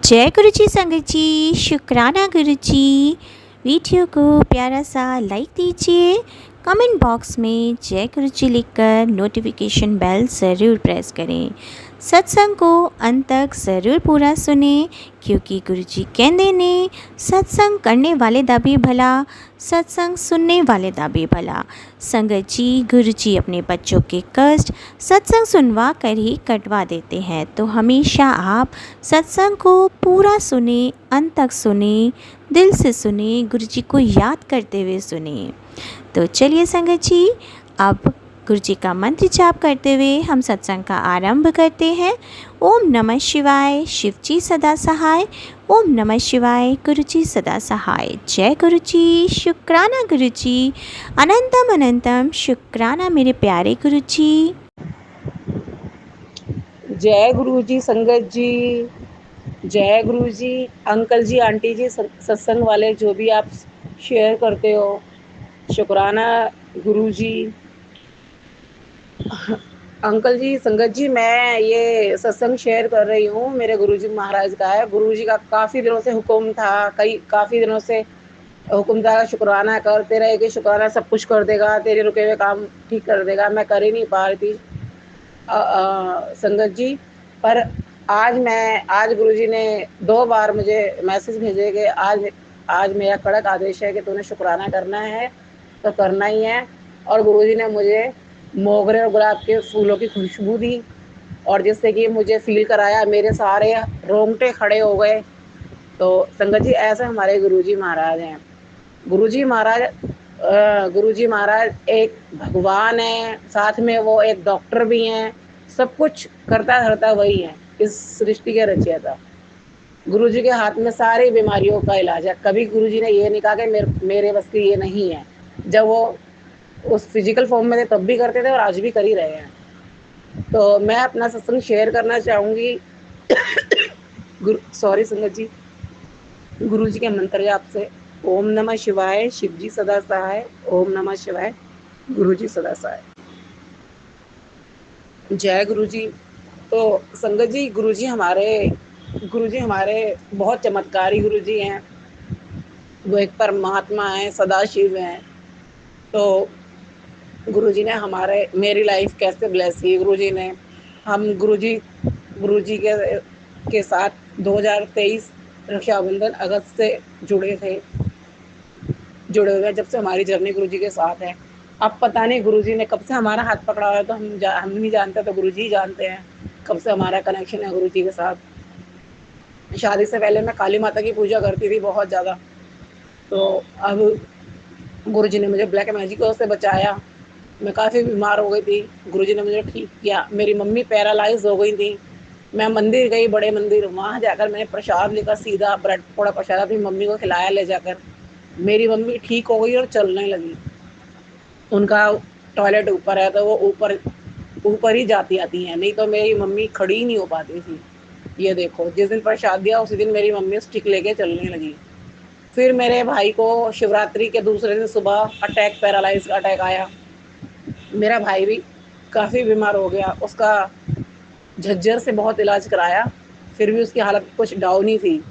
जय गुरु जी संगत जी, शुक्राना गुरु जी। वीडियो को प्यारा सा लाइक दीजिए, कमेंट बॉक्स में जय गुरु जी लिखकर नोटिफिकेशन बेल ज़रूर प्रेस करें। सत्संग को अंत तक ज़रूर पूरा सुने, क्योंकि गुरु जी कहते ने सत्संग करने वाले दा भी भला, सत्संग सुनने वाले दा भी भला। संगत जी, गुरु जी अपने बच्चों के कष्ट सत्संग सुनवा कर ही कटवा देते हैं, तो हमेशा आप सत्संग को पूरा सुने, अंत तक सुने, दिल से सुने, गुरु जी को याद करते हुए सुने। तो चलिए संगत जी, अब गुरु जी का मंत्र जाप करते हुए हम सत्संग का आरंभ करते हैं। ओम नमः शिवाय, शिव जी सदा सहाय। ओम नमः शिवाय, गुरु जी सदा सहाय। जय गुरु जी, शुक्राना गुरु जी, अनंतम अनंतम शुक्राना मेरे प्यारे गुरु जी। जय गुरु जी संगत जी, जय गुरु जी। अंकल जी, आंटी जी, सत्संग वाले जो भी आप शेयर करते हो, शुक्राना गुरु जी। अंकल जी, संगत जी, मैं ये सत्संग शेयर कर रही हूँ, मेरे गुरु जी महाराज का है। गुरु जी का काफ़ी दिनों से हुक्म था, काफ़ी दिनों से हुक्म था, शुक्राना करते रहे कि शुक्राना सब कुछ कर देगा, तेरे रुके हुए काम ठीक कर देगा। मैं कर ही नहीं पा रही थी संगत जी। पर आज गुरुजी ने 2 बार मुझे मैसेज भेजे कि आज मेरा कड़क आदेश है कि तूने शुक्राना करना है, तो करना ही है। और गुरुजी ने मुझे मोगरे और गुलाब के फूलों की खुशबू दी, और जिससे कि मुझे फील कराया, मेरे सारे रोंगटे खड़े हो गए। तो संगत जी, ऐसे हमारे गुरुजी महाराज हैं। गुरुजी महाराज गुरुजी महाराज एक भगवान है, साथ में वो एक डॉक्टर भी हैं। सब कुछ करता धरता वही है, इस सृष्टि के रचयिता। गुरुजी के हाथ में सारी बीमारियों का इलाज है। कभी गुरुजी ने ये नहीं कहा कि मेरे बस की ये नहीं है। जब वो उस फिजिकल फॉर्म में थे तब भी करते थे, और आज भी कर ही रहे हैं। तो मैं अपना सत्संग शेयर करना चाहूँगी सॉरी संगत जी, गुरु जी के मंत्र जाप से। ओम नमः शिवाय, शिव जी सदा सहाय। ओम नमः शिवाय, गुरु जी सदा सहाय। जय गुरु जी। तो संगत जी, गुरु जी हमारे बहुत चमत्कारी गुरु जी हैं। वो एक परमात्मा है, सदाशिव हैं। तो गुरु जी ने मेरी लाइफ कैसे ब्लेस की गुरु जी ने। हम गुरु जी के साथ 2023 रक्षाबंधन अगस्त से जुड़े हुए हैं, जब से हमारी जर्नी गुरु जी के साथ है। अब पता नहीं गुरु जी ने कब से हमारा हाथ पकड़ा हुआ है, तो हम नहीं जानते, तो गुरु जी ही जानते हैं कब से हमारा कनेक्शन है गुरु जी के साथ। शादी से पहले मैं काली माता की पूजा करती थी बहुत ज़्यादा। तो अब गुरु जी ने मुझे ब्लैक मैजिक से बचाया। मैं काफ़ी बीमार हो गई थी, गुरु जी ने मुझे ठीक किया। मेरी मम्मी पैरालाइज हो गई थी। मैं मंदिर गई, बड़े मंदिर, वहाँ जाकर मैंने प्रसाद लेकर सीधा ब्रेड पकौड़ा प्रसाद अपनी मम्मी को खिलाया ले जाकर। मेरी मम्मी ठीक हो गई और चलने लगी। उनका टॉयलेट ऊपर है, तो वो ऊपर ऊपर ही जाती आती हैं, नहीं तो मेरी मम्मी खड़ी ही नहीं हो पाती थी। ये देखो, जिस दिन प्रसाद दिया उसी दिन मेरी मम्मी स्टिक लेके चलने लगी। फिर मेरे भाई को शिवरात्रि के दूसरे दिन सुबह पैरालाइज का अटैक आया। मेरा भाई भी काफ़ी बीमार हो गया। उसका झज्जर से बहुत इलाज कराया, फिर भी उसकी हालत कुछ डाउन ही थी।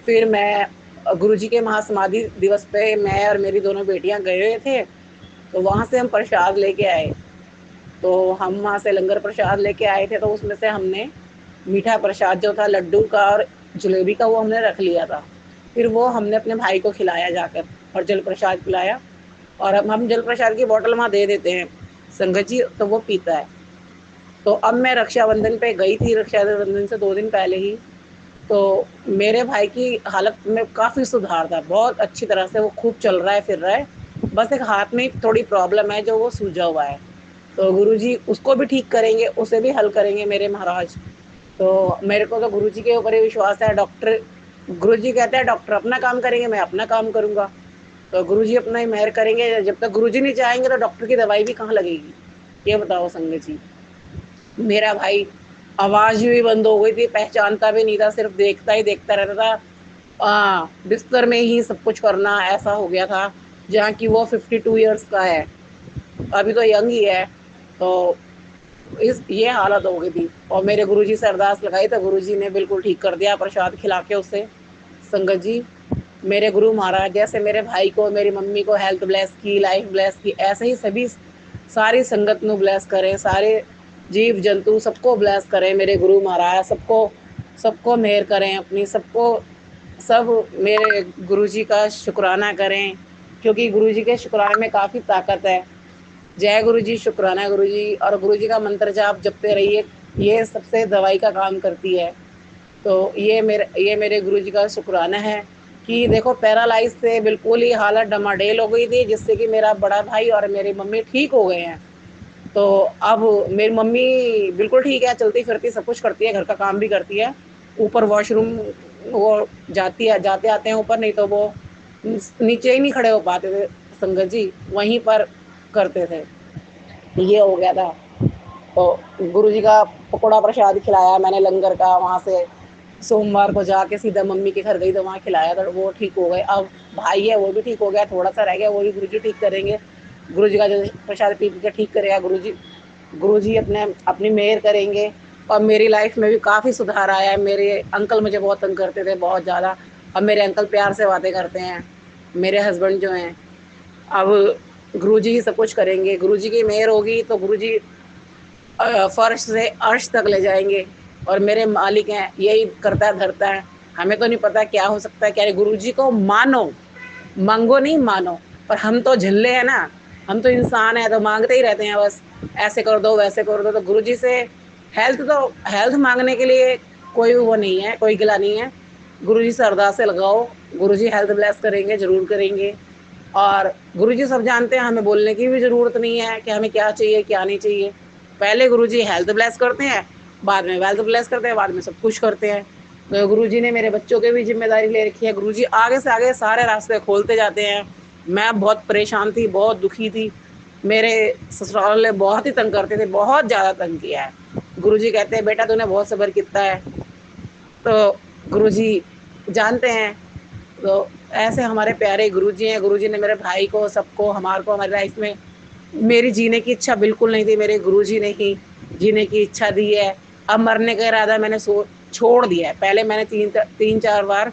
फिर मैं गुरुजी के महासमाधि दिवस पे मैं और मेरी दोनों बेटियां गए हुए थे, तो वहाँ से हम प्रसाद लेके आए। तो हम वहाँ से लंगर प्रसाद लेके आए थे, तो उसमें से हमने मीठा प्रसाद जो था लड्डू का और जलेबी का, वो हमने रख लिया था। फिर वो हमने अपने भाई को खिलाया जाकर, और जल प्रसाद पिलाया। और अब हम जल प्रसाद की बोतल वहाँ दे देते हैं संगत जी, तो वो पीता है। तो अब मैं रक्षाबंधन पे गई थी, रक्षाबंधन से 2 दिन पहले ही। तो मेरे भाई की हालत में काफ़ी सुधार था, बहुत अच्छी तरह से वो खूब चल रहा है, फिर रहा है। बस एक हाथ में थोड़ी प्रॉब्लम है, जो वो सूजा हुआ है। तो गुरुजी उसको भी ठीक करेंगे, उसे भी हल करेंगे मेरे महाराज। तो मेरे को तो गुरुजी के ऊपर ही विश्वास है। गुरुजी कहते हैं डॉक्टर अपना काम करेंगे, मैं अपना काम करूँगा। तो गुरुजी अपना ही मेहर करेंगे। जब तक गुरुजी नहीं चाहेंगे तो डॉक्टर की दवाई भी कहाँ लगेगी, ये बताओ संगत जी। मेरा भाई आवाज़ भी बंद हो गई थी, पहचानता भी नहीं था, सिर्फ देखता रहता था। बिस्तर में ही सब कुछ करना, ऐसा हो गया था। जहाँ की वो 52 ईयर्स का है, अभी तो यंग ही है। तो ये हालत हो गई थी। और मेरे गुरुजी से अरदास लगाई तो गुरुजी ने बिल्कुल ठीक कर दिया प्रसाद खिला के उसे। संगत जी, मेरे गुरु महाराज जैसे मेरे भाई को, मेरी मम्मी को हेल्थ ब्लेस की, लाइफ ब्लेस की, ऐसे ही सभी सारी संगत नु ब्लेस करें, सारे जीव जंतु सबको ब्लेस करें मेरे गुरु महाराज, सबको सबको मेहर करें अपनी, सबको सब मेरे गुरुजी का शुक्राना करें, क्योंकि गुरुजी के शुक्राने में काफ़ी ताकत है। जय गुरु जी, शुक्राना गुरु जी। और गुरु जी का मंत्र जाप जपते रहिए, ये सबसे दवाई का काम करती है। तो ये मेरे गुरु जी का शुक्राना है कि देखो पैरालाइज से बिल्कुल ही हालत डमाडेल हो गई थी, जिससे कि मेरा बड़ा भाई और मेरी मम्मी ठीक हो गए हैं। तो अब मेरी मम्मी बिल्कुल ठीक है, चलती फिरती सब कुछ करती है, घर का काम भी करती है। ऊपर वॉशरूम वो जाती है, जाते आते हैं ऊपर, नहीं तो वो नीचे ही नहीं खड़े हो पाते थे संगत जी, वहीं पर करते थे। ये हो गया था। तो गुरुजी का पकौड़ा प्रसाद खिलाया मैंने लंगर का, वहाँ से सोमवार को जाके सीधा मम्मी के घर गई तो वहाँ खिलाया, तो वो ठीक हो गए। अब भाई है वो भी ठीक हो गया, थोड़ा सा रह गया, वो भी गुरुजी ठीक करेंगे। गुरुजी का जो प्रसाद पी के ठीक करेगा गुरुजी अपने अपनी मेहर करेंगे। और मेरी लाइफ में भी काफ़ी सुधार आया है। मेरे अंकल मुझे बहुत तंग करते थे, बहुत ज़्यादा। अब मेरे अंकल प्यार से बातें करते हैं। मेरे हस्बैंड जो हैं, अब गुरुजी ही सब कुछ करेंगे। गुरुजी की मेहर होगी तो गुरुजी फर्श से अर्श तक ले जाएंगे। और मेरे मालिक हैं, यही करता धरता है, हमें तो नहीं पता क्या हो सकता है क्या नहीं। गुरुजी को मानो, मांगो नहीं मानो। पर हम तो झल्ले हैं ना, हम तो इंसान हैं, तो मांगते ही रहते हैं बस, ऐसे कर दो वैसे कर दो। तो गुरुजी से हेल्थ मांगने के लिए कोई वो नहीं है, कोई गिला नहीं है। गुरुजी से अरदासें लगाओ, गुरुजी हेल्थ ब्लेस करेंगे, जरूर करेंगे। और गुरुजी सब जानते हैं, हमें बोलने की भी ज़रूरत नहीं है कि हमें क्या चाहिए क्या नहीं चाहिए। पहले गुरुजी हेल्थ ब्लेस करते हैं, बाद में वेल्थ ब्लेस करते हैं, बाद में सब कुछ करते हैं। तो गुरुजी ने मेरे बच्चों की भी जिम्मेदारी ले रखी है। गुरुजी आगे से आगे सारे रास्ते खोलते जाते हैं। मैं बहुत परेशान थी, बहुत दुखी थी। मेरे ससुराल वाले बहुत ही तंग करते थे, बहुत ज़्यादा तंग किया है। गुरुजी कहते हैं बेटा तूने बहुत सब्र किया है। तो गुरुजी जानते हैं। तो ऐसे हमारे प्यारे गुरुजी हैं। गुरुजी ने मेरे भाई को, सबको, हमारे को, हमारी लाइफ में, मेरी जीने की इच्छा बिल्कुल नहीं थी, मेरे गुरुजी ने ही जीने की इच्छा दी है। अब मरने का इरादा मैंने छोड़ दिया है। पहले मैंने 3-4 बार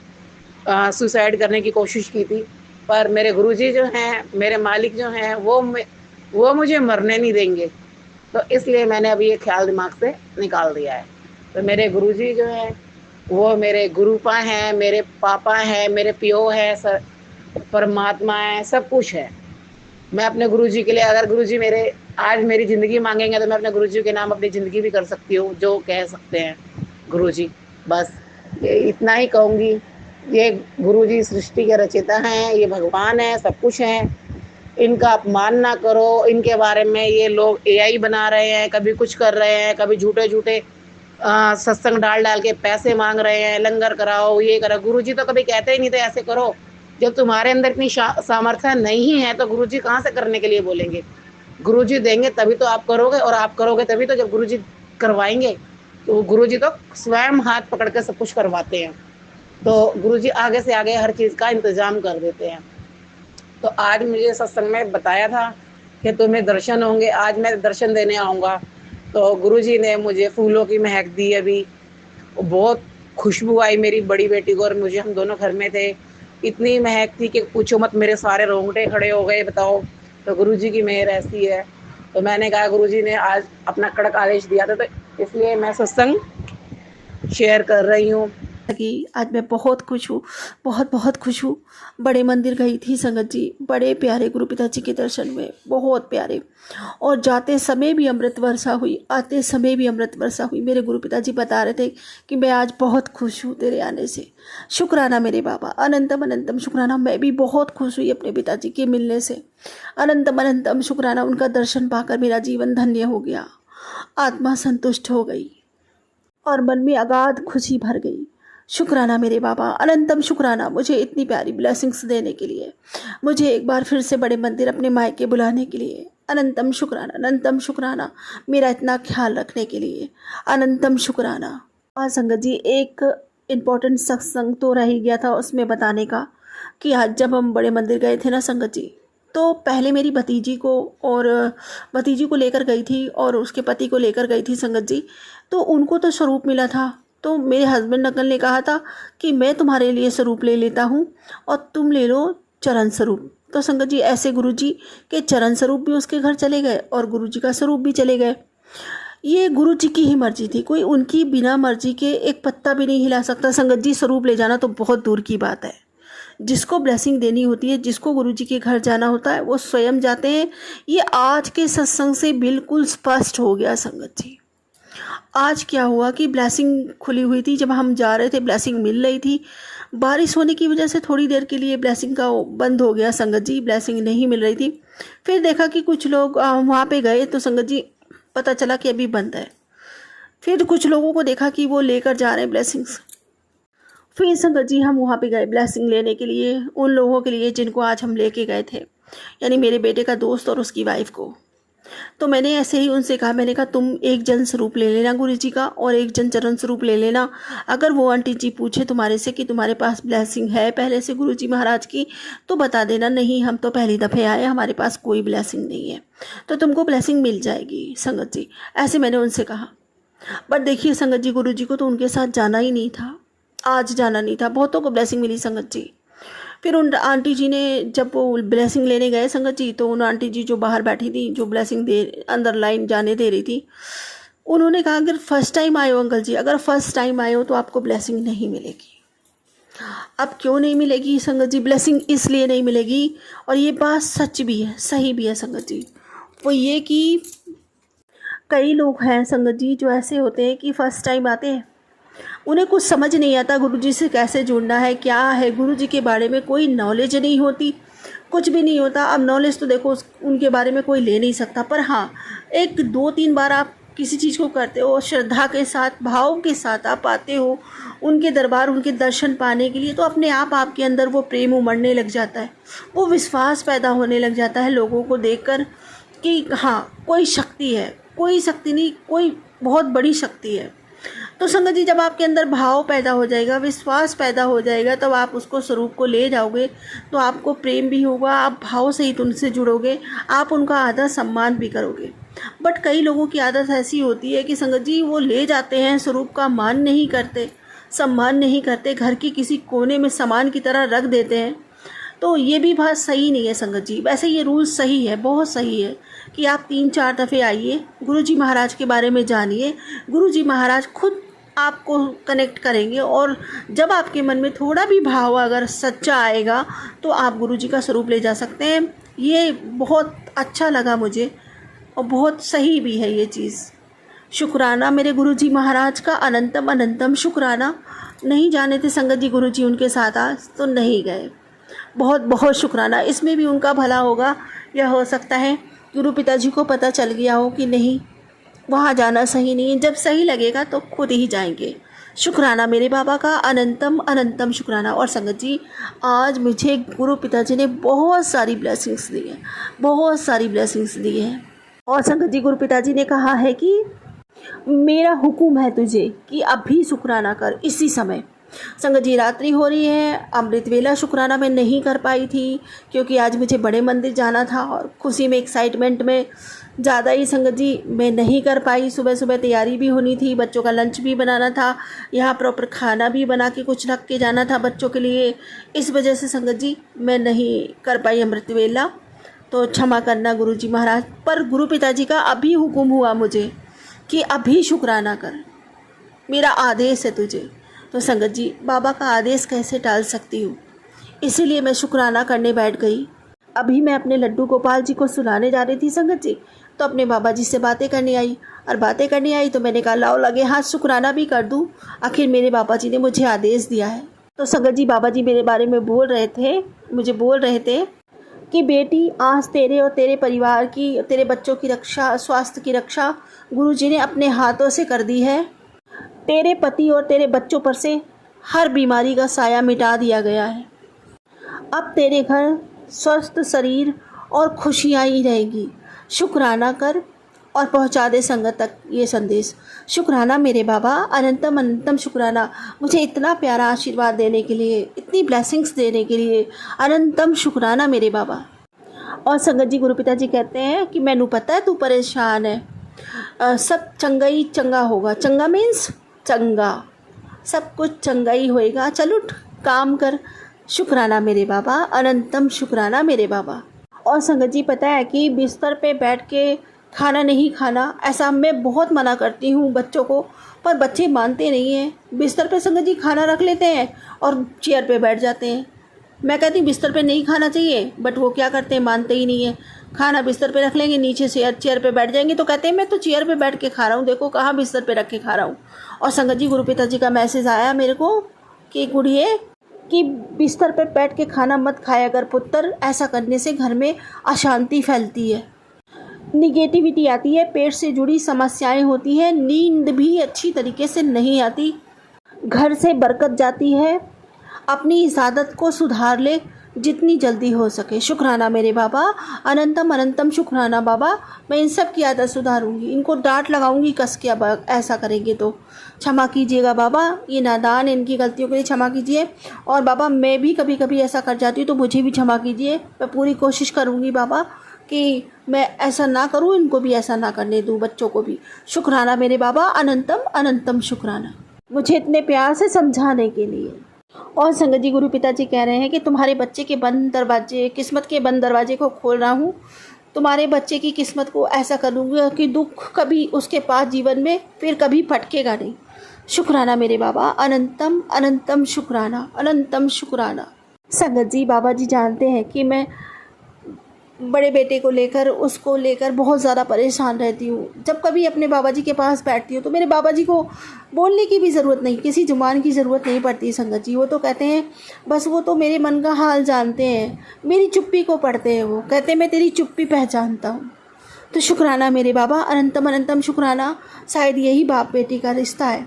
सुसाइड करने की कोशिश की थी, पर मेरे गुरुजी जो हैं, मेरे मालिक जो हैं, वो मुझे मरने नहीं देंगे। तो इसलिए मैंने अभी ये ख्याल दिमाग से निकाल दिया है। तो मेरे गुरुजी जो हैं, वो मेरे गुरुपा हैं, मेरे पापा हैं, मेरे पियो हैं, परमात्मा है, सब कुछ है। मैं अपने गुरुजी के लिए, अगर गुरुजी मेरे आज मेरी ज़िंदगी मांगेंगे तो मैं अपने गुरुजी के नाम अपनी ज़िंदगी भी कर सकती हूँ, जो कह सकते हैं गुरुजी। बस ये इतना ही कहूँगी। ये गुरुजी सृष्टि के रचयिता हैं, ये भगवान है, सब कुछ हैं। इनका अपमान ना करो। इनके बारे में ये लोग एआई बना रहे हैं, कभी कुछ कर रहे हैं, कभी झूठे झूठे सत्संग डाल डाल के पैसे मांग रहे हैं, लंगर कराओ, ये करो। गुरुजी तो कभी कहते ही नहीं थे ऐसे करो। जब तुम्हारे अंदर इतनी सामर्थ्य नहीं है तो गुरुजी कहाँ से करने के लिए बोलेंगे। गुरुजी देंगे तभी तो आप करोगे, और आप करोगे तभी तो जब गुरुजी करवाएंगे। तो गुरुजी तो स्वयं हाथ पकड़ के सब कुछ करवाते हैं। तो गुरुजी आगे से आगे हर चीज़ का इंतजाम कर देते हैं। तो आज मुझे सत्संग में बताया था कि तुम्हें दर्शन होंगे, आज मैं दर्शन देने आऊँगा। तो गुरुजी ने मुझे फूलों की महक दी अभी, बहुत खुशबू आई मेरी बड़ी बेटी को और मुझे। हम दोनों घर में थे, इतनी महक थी कि पूछो मत, मेरे सारे रोंगटे खड़े हो गए, बताओ। तो गुरुजी की मेहर ऐसी है। तो मैंने कहा गुरुजी ने आज अपना कड़क आदेश दिया था, तो इसलिए मैं सत्संग शेयर कर रही हूँ। कि आज मैं बहुत खुश हूँ, बहुत बहुत खुश हूँ। बड़े मंदिर गई थी संगत जी, बड़े प्यारे गुरु पिताजी के दर्शन में, बहुत प्यारे। और जाते समय भी अमृत वर्षा हुई, आते समय भी अमृत वर्षा हुई। मेरे गुरु पिताजी बता रहे थे कि मैं आज बहुत खुश हूँ तेरे आने से। शुक्राना मेरे बाबा, अनंतम अनंतम शुक्राना। मैं भी बहुत खुश हुई अपने पिताजी के मिलने से। अनंतम अनंतम शुक्राना, उनका दर्शन पाकर मेरा जीवन धन्य हो गया, आत्मा संतुष्ट हो गई और मन में अगाध खुशी भर गई। शुक्राना मेरे बाबा, अनंतम शुक्राना मुझे इतनी प्यारी ब्लेसिंग्स देने के लिए, मुझे एक बार फिर से बड़े मंदिर अपने मायके बुलाने के लिए। अनंतम शुक्राना, अनंतम शुक्राना मेरा इतना ख्याल रखने के लिए, अनंतम शुक्राना। हाँ संगत जी, एक इम्पोर्टेंट सत्संग तो रह ही गया था उसमें बताने का कि आज जब हम बड़े मंदिर गए थे ना संगत जी, तो पहले मेरी भतीजी को लेकर गई थी और उसके पति को लेकर गई थी संगत जी। तो उनको तो स्वरूप मिला था, तो मेरे हस्बैंड अंकल ने कहा था कि मैं तुम्हारे लिए स्वरूप ले लेता हूँ और तुम ले लो चरण स्वरूप। तो संगत जी ऐसे गुरुजी के चरण स्वरूप भी उसके घर चले गए और गुरुजी का स्वरूप भी चले गए। ये गुरुजी की ही मर्जी थी, कोई उनकी बिना मर्जी के एक पत्ता भी नहीं हिला सकता। संगत जी स्वरूप ले जाना तो बहुत दूर की बात है, जिसको ब्लेसिंग देनी होती है, जिसको गुरुजी के घर जाना होता है, वो स्वयं जाते हैं। ये आज के सत्संग से बिल्कुल स्पष्ट हो गया संगत जी। आज क्या हुआ कि ब्लेसिंग खुली हुई थी, जब हम जा रहे थे ब्लेसिंग मिल रही थी, बारिश होने की वजह से थोड़ी देर के लिए ब्लेसिंग का बंद हो गया संगत जी, ब्लेसिंग नहीं मिल रही थी। फिर देखा कि कुछ लोग वहाँ पे गए तो संगत जी पता चला कि अभी बंद है। फिर कुछ लोगों को देखा कि वो लेकर जा रहे हैं ब्लेसिंग्स। फिर संगत जी हम वहाँ पे गए ब्लेसिंग लेने के लिए, उन लोगों के लिए जिनको आज हम लेके गए थे, यानी मेरे बेटे का दोस्त और उसकी वाइफ को। तो मैंने ऐसे ही उनसे कहा, मैंने कहा तुम एक जन स्वरूप ले लेना गुरुजी का और एक जन चरण स्वरूप ले लेना। अगर वो आंटी जी पूछे तुम्हारे से कि तुम्हारे पास ब्लेसिंग है पहले से गुरुजी महाराज की, तो बता देना नहीं हम तो पहली दफ़े आए, हमारे पास कोई ब्लेसिंग नहीं है, तो तुमको ब्लेसिंग मिल जाएगी संगत जी। ऐसे मैंने उनसे कहा। बट देखिए संगत जी, गुरुजी को तो उनके साथ जाना ही नहीं था, आज जाना नहीं था। बहुतों को ब्लेसिंग मिली संगत जी। फिर उन आंटी जी ने जब वो ब्लेसिंग लेने गए संगत जी, तो उन आंटी जी जो बाहर बैठी थी, जो ब्लेसिंग दे अंदर लाइन जाने दे रही थी, उन्होंने कहा अगर फर्स्ट टाइम आए हो अंकल जी, अगर फर्स्ट टाइम आए हो तो आपको ब्लेसिंग नहीं मिलेगी। अब क्यों नहीं मिलेगी संगत जी? ब्लेसिंग इसलिए नहीं मिलेगी, और ये बात सच भी है, सही भी है संगत जी। वो ये कि कई लोग हैं संगत जी जो ऐसे होते हैं कि फर्स्ट टाइम आते हैं, उन्हें कुछ समझ नहीं आता गुरुजी से कैसे जुड़ना है, क्या है, गुरुजी के बारे में कोई नॉलेज नहीं होती, कुछ भी नहीं होता। अब नॉलेज तो देखो उनके बारे में कोई ले नहीं सकता, पर हाँ 1-2-3 बार आप किसी चीज़ को करते हो, श्रद्धा के साथ, भाव के साथ आप आते हो उनके दरबार, उनके दर्शन पाने के लिए, तो अपने आप आपके अंदर वो प्रेम उमड़ने लग जाता है, वो विश्वास पैदा होने लग जाता है लोगों को देखकर कि हाँ कोई शक्ति है, कोई शक्ति नहीं, कोई बहुत बड़ी शक्ति है। तो संगत जी जब आपके अंदर भाव पैदा हो जाएगा, विश्वास पैदा हो जाएगा, तब आप उसको स्वरूप को ले जाओगे तो आपको प्रेम भी होगा, आप भाव सहित उनसे जुड़ोगे, आप उनका आदर सम्मान भी करोगे। बट कई लोगों की आदत ऐसी होती है कि संगत जी वो ले जाते हैं, स्वरूप का मान नहीं करते, सम्मान नहीं करते, घर की किसी कोने में सामान की तरह रख देते हैं। तो ये भी बात सही नहीं है संगत जी। वैसे ये रूल सही है, बहुत सही है कि आप 3-4 दफ़े आइए, गुरुजी महाराज के बारे में जानिए, गुरुजी महाराज खुद आपको कनेक्ट करेंगे, और जब आपके मन में थोड़ा भी भाव अगर सच्चा आएगा तो आप गुरुजी का स्वरूप ले जा सकते हैं। ये बहुत अच्छा लगा मुझे और बहुत सही भी है ये चीज़। शुक्राना मेरे गुरुजी महाराज का, अनंतम अनंतम शुक्राना। नहीं जाने थे संगत जी गुरुजी उनके साथ आज तो नहीं गए, बहुत बहुत शुक्राना। इसमें भी उनका भला होगा, यह हो सकता है गुरु पिताजी को पता चल गया हो कि नहीं वहाँ जाना सही नहीं है, जब सही लगेगा तो खुद ही जाएंगे। शुक्राना मेरे बाबा का, अनंतम अनंतम शुक्राना। और संगत जी आज मुझे गुरु पिताजी ने बहुत सारी ब्लेसिंग्स दी है, बहुत सारी ब्लेसिंग्स दी है। और संगत जी गुरु पिताजी ने कहा है कि मेरा हुक्म है तुझे कि अभी शुक्राना कर, इसी समय। संगत जी रात्रि हो रही है, अमृत वेला शुक्राना मैं नहीं कर पाई थी क्योंकि आज मुझे बड़े मंदिर जाना था और खुशी में, एक्साइटमेंट में ज़्यादा ही संगत जी मैं नहीं कर पाई। सुबह सुबह तैयारी भी होनी थी, बच्चों का लंच भी बनाना था, यहाँ प्रॉपर खाना भी बना के कुछ रख के जाना था बच्चों के लिए, इस वजह से संगत जी मैं नहीं कर पाई अमृत वेला, तो क्षमा करना गुरुजी महाराज। पर गुरु पिताजी का अभी हुक्म हुआ मुझे कि अभी शुक्राना कर, मेरा आदेश है तुझे। तो संगत जी बाबा का आदेश कैसे टाल सकती हूँ, इसीलिए मैं शुक्राना करने बैठ गई। अभी मैं अपने लड्डू गोपाल जी को सुलाने जा रही थी संगत जी, तो अपने बाबा जी से बातें करने आई, और बातें करने आई तो मैंने कहा लाओ लगे हाथ शुक्राना भी कर दूँ, आखिर मेरे बाबा जी ने मुझे आदेश दिया है। तो संगत जी बाबा जी मेरे बारे में मुझे बोल रहे थे कि बेटी आज तेरे और तेरे परिवार की, तेरे बच्चों की रक्षा, स्वास्थ्य की रक्षा गुरुजी ने अपने हाथों से कर दी है। तेरे पति और तेरे बच्चों पर से हर बीमारी का साया मिटा दिया गया है। अब तेरे घर स्वस्थ शरीर और खुशियाँ ही रहेगी। शुक्राना कर और पहुंचा दे संगत तक ये संदेश। शुक्राना मेरे बाबा, अनंतम अनंतम शुक्राना, मुझे इतना प्यारा आशीर्वाद देने के लिए, इतनी ब्लेसिंग्स देने के लिए, अनंतम शुक्राना मेरे बाबा। और संगत जी गुरु पिताजी कहते हैं कि मैनू पता है तू परेशान है, सब चंगा ही चंगा होगा। चंगा मीन्स चंगा, सब कुछ चंगा ही होएगा। चल उठ, काम कर। शुक्राना मेरे बाबा, अनंतम शुक्राना मेरे बाबा। और संगत जी पता है कि बिस्तर पे बैठ के खाना नहीं खाना, ऐसा मैं बहुत मना करती हूँ बच्चों को, पर बच्चे मानते नहीं हैं। बिस्तर पे संगत जी खाना रख लेते हैं और चेयर पे बैठ जाते हैं। मैं कहती हूँ बिस्तर पे नहीं खाना चाहिए, बट वो क्या करते हैं, मानते ही नहीं है। खाना बिस्तर पे रख लेंगे, नीचे से चेयर पे बैठ जाएंगे तो कहते हैं मैं तो चेयर पे बैठ के खा रहा हूँ, देखो कहाँ बिस्तर पे रख के खा रहा हूँ। और संगत जी गुरु पिताजी का मैसेज आया मेरे को कि गुड़िए कि बिस्तर पे बैठ के खाना मत खाया कर पुत्र, ऐसा करने से घर में अशांति फैलती है, निगेटिविटी आती है, पेट से जुड़ी समस्याएं होती हैं, नींद भी अच्छी तरीके से नहीं आती, घर से बरकत जाती है। अपनी इस आदत को सुधार ले जितनी जल्दी हो सके। शुक्राना मेरे बाबा, अनंतम अनंतम शुक्राना बाबा। मैं इन सब की आदत सुधारूंगी, इनको डांट लगाऊंगी कस के, अब ऐसा करेंगे तो क्षमा कीजिएगा बाबा, ये नादान, इनकी गलतियों के लिए क्षमा कीजिए। और बाबा मैं भी कभी कभी ऐसा कर जाती हूँ तो मुझे भी क्षमा कीजिए। मैं पूरी कोशिश करूँगी बाबा कि मैं ऐसा ना करूँ, इनको भी ऐसा ना करने दूँ, बच्चों को भी। शुक्राना मेरे बाबा, अनंतम अनंतम शुक्राना मुझे इतने प्यार से समझाने के लिए। और संगत जी गुरु पिताजी कह रहे हैं कि तुम्हारे बच्चे के बंद दरवाजे, किस्मत के बंद दरवाजे को खोल रहा हूँ। तुम्हारे बच्चे की किस्मत को ऐसा करूँगा कि दुख कभी उसके पास जीवन में फिर कभी फटकेगा नहीं। शुक्राना मेरे बाबा, अनंतम अनंतम शुक्राना, अनंतम शुक्राना। संगत जी बाबा जी जानते हैं कि मैं बड़े बेटे को लेकर, उसको लेकर बहुत ज़्यादा परेशान रहती हूँ। जब कभी अपने बाबा जी के पास बैठती हूँ तो मेरे बाबा जी को बोलने की भी ज़रूरत नहीं, किसी जुबान की ज़रूरत नहीं पड़ती संगत जी। वो तो कहते हैं बस, वो तो मेरे मन का हाल जानते हैं, मेरी चुप्पी को पढ़ते हैं। वो कहते हैं मैं तेरी चुप्पी पहचानता हूँ। तो शुक्राना मेरे बाबा, अनंतम अनंतम शुक्राना। शायद यही बाप बेटी का रिश्ता है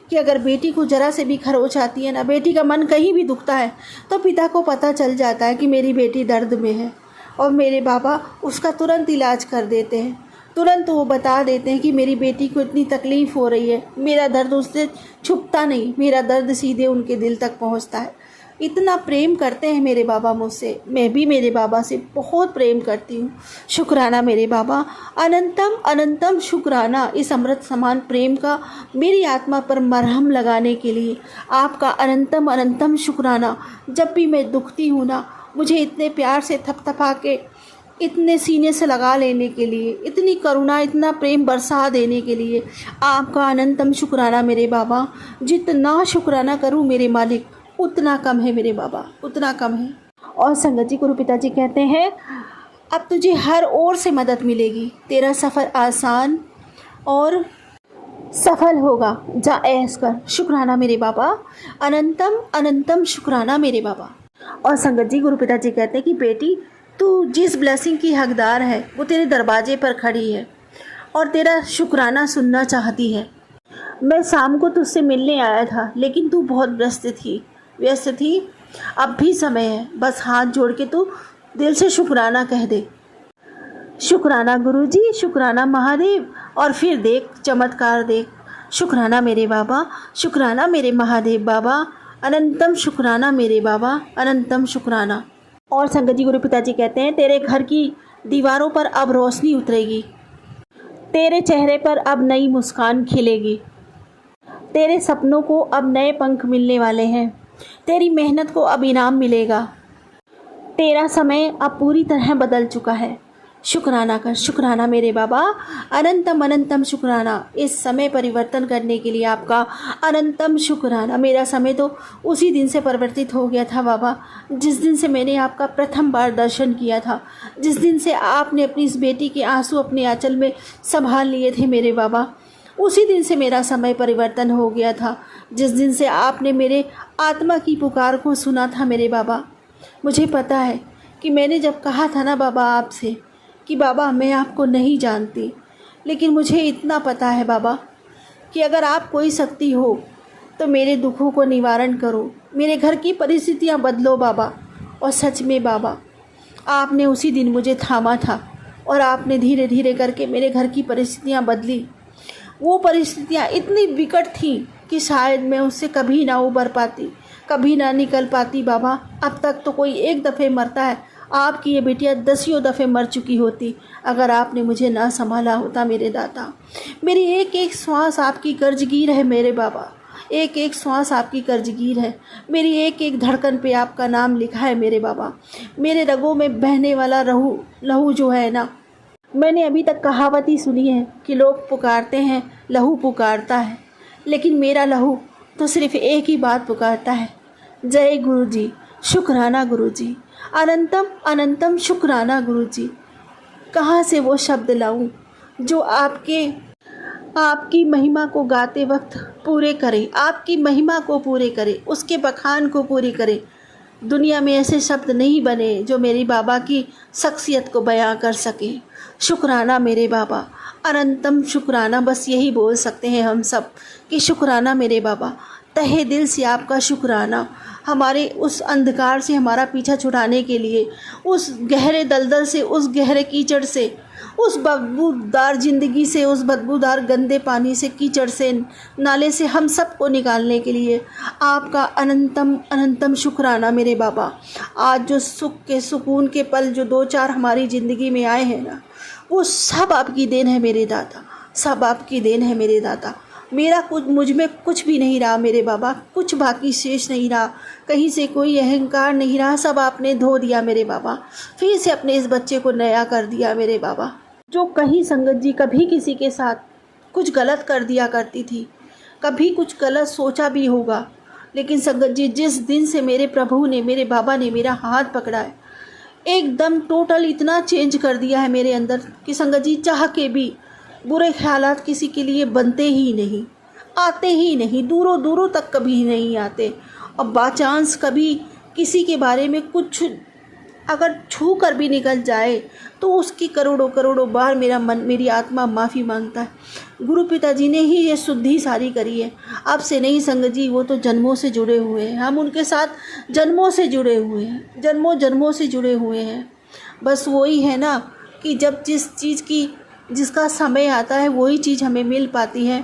कि अगर बेटी को ज़रा से भी खरोच आती है ना, बेटी का मन कहीं भी दुखता है, तो पिता को पता चल जाता है कि मेरी बेटी दर्द में है, और मेरे बाबा उसका तुरंत इलाज कर देते हैं। तुरंत वो बता देते हैं कि मेरी बेटी को इतनी तकलीफ़ हो रही है। मेरा दर्द उससे छुपता नहीं, मेरा दर्द सीधे उनके दिल तक पहुंचता है। इतना प्रेम करते हैं मेरे बाबा मुझसे, मैं भी मेरे बाबा से बहुत प्रेम करती हूँ। शुक्राना मेरे बाबा, अनंतम अनंतम शुक्राना। इस अमृत समान प्रेम का मेरी आत्मा पर मरहम लगाने के लिए आपका अनंतम अनंतम शुक्राना। जब भी मैं दुखती हूँ ना, मुझे इतने प्यार से थपथपा के, इतने सीने से लगा लेने के लिए, इतनी करुणा, इतना प्रेम बरसा देने के लिए आपका अनंतम शुक्राना मेरे बाबा। जितना शुक्राना करूं मेरे मालिक उतना कम है मेरे बाबा, उतना कम है। और संगत जी गुरु पिताजी कहते हैं अब तुझे हर ओर से मदद मिलेगी, तेरा सफ़र आसान और सफल होगा, जा ऐश कर। शुक्राना मेरे बाबा, अनंतम अनंतम शुक्राना मेरे बाबा। और संगत जी गुरु पिताजी कहते हैं कि बेटी तू जिस ब्लेसिंग की हकदार है वो तेरे दरवाजे पर खड़ी है और तेरा शुक्राना सुनना चाहती है। मैं शाम को तुझसे मिलने आया था लेकिन तू बहुत व्यस्त थी। अब भी समय है, बस हाथ जोड़ के तू दिल से शुक्राना कह दे। शुक्राना गुरुजी, शुक्राना महादेव। और फिर देख चमत्कार देख। शुक्राना मेरे बाबा, शुक्राना मेरे महादेव बाबा, अनंतम शुक्राना मेरे बाबा, अनंतम शुक्राना। और संगत जी गुरु पिताजी कहते हैं तेरे घर की दीवारों पर अब रोशनी उतरेगी, तेरे चेहरे पर अब नई मुस्कान खिलेगी, तेरे सपनों को अब नए पंख मिलने वाले हैं, तेरी मेहनत को अब इनाम मिलेगा, तेरा समय अब पूरी तरह बदल चुका है। शुक्राना कर। शुक्राना मेरे बाबा, अनंतम अनंतम शुक्राना। इस समय परिवर्तन करने के लिए आपका अनंतम शुक्राना। मेरा समय तो उसी दिन से परिवर्तित हो गया था बाबा, जिस दिन से मैंने आपका प्रथम बार दर्शन किया था, जिस दिन से आपने अपनी इस बेटी के आंसू अपने आंचल में संभाल लिए थे मेरे बाबा। उसी दिन से मेरा समय परिवर्तन हो गया था, जिस दिन से आपने मेरे आत्मा की पुकार को सुना था मेरे बाबा। मुझे पता है कि मैंने जब कहा था ना बाबा आपसे कि बाबा मैं आपको नहीं जानती, लेकिन मुझे इतना पता है बाबा कि अगर आप कोई शक्ति हो तो मेरे दुखों को निवारण करो, मेरे घर की परिस्थितियां बदलो बाबा। और सच में बाबा आपने उसी दिन मुझे थामा था और आपने धीरे धीरे करके मेरे घर की परिस्थितियां बदली। वो परिस्थितियां इतनी विकट थी कि शायद मैं उससे कभी ना उबर पाती, कभी ना निकल पाती बाबा। अब तक तो कोई एक दफ़े मरता है, आपकी ये बिटिया 10 दफ़े मर चुकी होती अगर आपने मुझे ना संभाला होता मेरे दाता। मेरी एक एक श्वास आपकी कर्जगीर है मेरे बाबा, एक एक श्वास आपकी कर्जगीर है। मेरी एक एक धड़कन पे आपका नाम लिखा है मेरे बाबा। मेरे रगों में बहने वाला लहू जो है ना, मैंने अभी तक कहावत ही सुनी है कि लोग पुकारते हैं लहू पुकारता है, लेकिन मेरा लहू तो सिर्फ़ एक ही बात पुकारता है, जय गुरु जी, शुक्राना गुरु जी, अनंतम अनंतम शुक्राना गुरु जी। कहाँ से वो शब्द लाऊं जो आपकी महिमा को गाते वक्त पूरे करे, आपकी महिमा को पूरे करे, उसके बखान को पूरी करे। दुनिया में ऐसे शब्द नहीं बने जो मेरी बाबा की शख्सियत को बयां कर सके। शुक्राना मेरे बाबा, अनंतम शुक्राना, बस यही बोल सकते हैं हम सब कि शुक्राना मेरे बाबा, तहे दिल से आपका शुक्राना। हमारे उस अंधकार से हमारा पीछा छुड़ाने के लिए, उस गहरे दलदल से, उस गहरे कीचड़ से, उस बदबूदार ज़िंदगी से, उस बदबूदार गंदे पानी से, कीचड़ से, नाले से हम सब को निकालने के लिए आपका अनंतम अनंतम शुक्राना मेरे बाबा। आज जो सुख के सुकून के पल जो 2-4 हमारी ज़िंदगी में आए हैं ना, वो सब आपकी देन है मेरे दाता, सब आपकी देन है मेरे दाता। मेरा कुछ, मुझ में कुछ भी नहीं रहा मेरे बाबा, कुछ बाकी शेष नहीं रहा, कहीं से कोई अहंकार नहीं रहा, सब आपने धो दिया मेरे बाबा। फिर से अपने इस बच्चे को नया कर दिया मेरे बाबा। जो कहीं संगत जी कभी किसी के साथ कुछ गलत कर दिया करती थी, कभी कुछ गलत सोचा भी होगा, लेकिन संगत जी जिस दिन से मेरे प्रभु ने, मेरे बाबा ने मेरा हाथ पकड़ा है, एकदम टोटल इतना चेंज कर दिया है मेरे अंदर कि संगत जी चाह के भी बुरे ख्यालात किसी के लिए बनते ही नहीं, आते ही नहीं, दूरों दूरों तक कभी नहीं आते। और बाचांस कभी किसी के बारे में कुछ अगर छू कर भी निकल जाए तो उसकी करोड़ों करोड़ों बार मेरा मन, मेरी आत्मा माफ़ी मांगता है। गुरु पिताजी ने ही ये शुद्धि सारी करी है, आपसे नहीं संगत जी, वो तो जन्मों से जुड़े हुए हैं, हम उनके साथ जन्मों से जुड़े हुए हैं, जन्मों जन्मों से जुड़े हुए हैं। बस वही है ना कि जब जिस चीज़ की जिसका समय आता है वही चीज़ हमें मिल पाती है।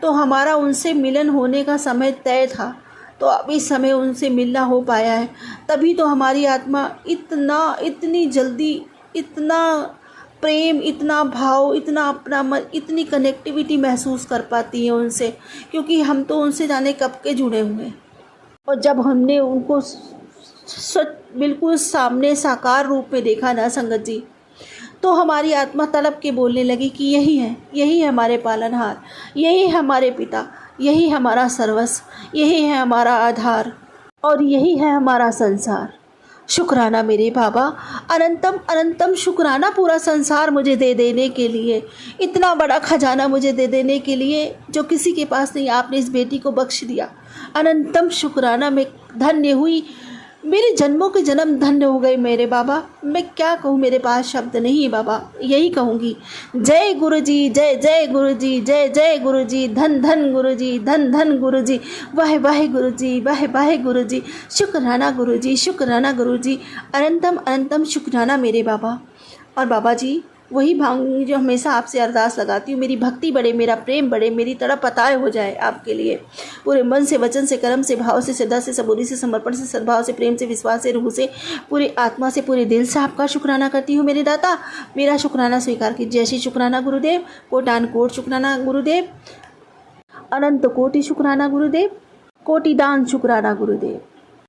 तो हमारा उनसे मिलन होने का समय तय था, तो अब इस समय उनसे मिलना हो पाया है, तभी तो हमारी आत्मा इतनी जल्दी, इतना प्रेम, इतना भाव, इतना अपना मन, इतनी कनेक्टिविटी महसूस कर पाती है उनसे, क्योंकि हम तो उनसे जाने कब के जुड़े हुए हैं। और जब हमने उनको बिल्कुल सामने साकार रूप में देखा ना संगत जी, तो हमारी आत्मा तड़प के बोलने लगी कि यही है हमारे पालनहार, यही है हमारे पिता, यही हमारा सर्वस्व, यही है हमारा आधार और यही है हमारा संसार। शुक्राना मेरे बाबा, अनंतम अनंतम शुक्राना पूरा संसार मुझे दे देने के लिए, इतना बड़ा खजाना मुझे दे देने के लिए जो किसी के पास नहीं, आपने इस बेटी को बख्श दिया। अनंतम शुक्राना, मैं धन्य हुई, मेरे जन्मों के जन्म धन्य हो गए मेरे बाबा। मैं क्या कहूँ, मेरे पास शब्द नहीं है बाबा, यही कहूँगी, जय गुरु जी, जय जय गुरु जी, जय जय गुरु जी, धन धन गुरु जी, धन धन गुरु जी, वाह वाह गुरु जी, वाह वाह गुरु जी, शुक्राना गुरु जी, शुक्राना गुरु जी, अनंतम अनंतम शुक्राना मेरे बाबा। और बाबा जी वही भांगी जो हमेशा आपसे अरदास लगाती हूँ, मेरी भक्ति बढ़े, मेरा प्रेम बढ़े, मेरी तड़प अताय हो जाए आपके लिए, पूरे मन से, वचन से, कर्म से, भाव से, श्रद्धा से, सबूरी से, समर्पण से, सद्भाव से, प्रेम से, विश्वास से, रूह से, पूरी आत्मा से, पूरे दिल से आपका शुक्राना करती हूँ मेरे दाता। मेरा शुक्राना स्वीकार कीजिए। जय श्री शुक्राना गुरुदेव, कोटान कोट शुक्राना गुरुदेव, अनंत कोटि शुक्राना गुरुदेव, कोटि दान शुक्राना गुरुदेव।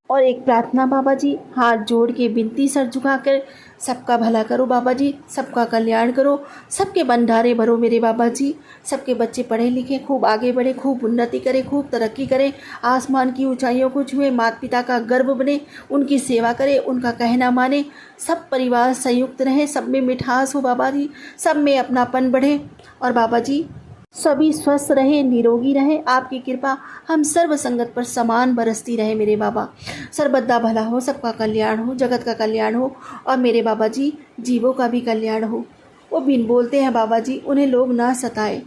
और एक प्रार्थना बाबा जी, हाथ जोड़ के विनती सर झुकाकर, सबका भला करो बाबा जी, सबका कल्याण करो, सबके भंडारे भरो मेरे बाबा जी, सबके बच्चे पढ़े लिखे, खूब आगे बढ़े, खूब उन्नति करें, खूब तरक्की करें, आसमान की ऊंचाइयों को छुए, माता पिता का गर्व बने, उनकी सेवा करें, उनका कहना माने, सब परिवार संयुक्त रहे, सब में मिठास हो बाबा जी, सब में अपनापन बढ़े, और बाबा जी सभी स्वस्थ रहे, निरोगी रहे, आपकी कृपा हम सर्व संगत पर समान बरसती रहे मेरे बाबा। सर्वदा भला हो, सबका कल्याण हो, जगत का कल्याण हो, और मेरे बाबा जी जीवों का भी कल्याण हो। वो बिन बोलते हैं बाबा जी, उन्हें लोग ना सताए,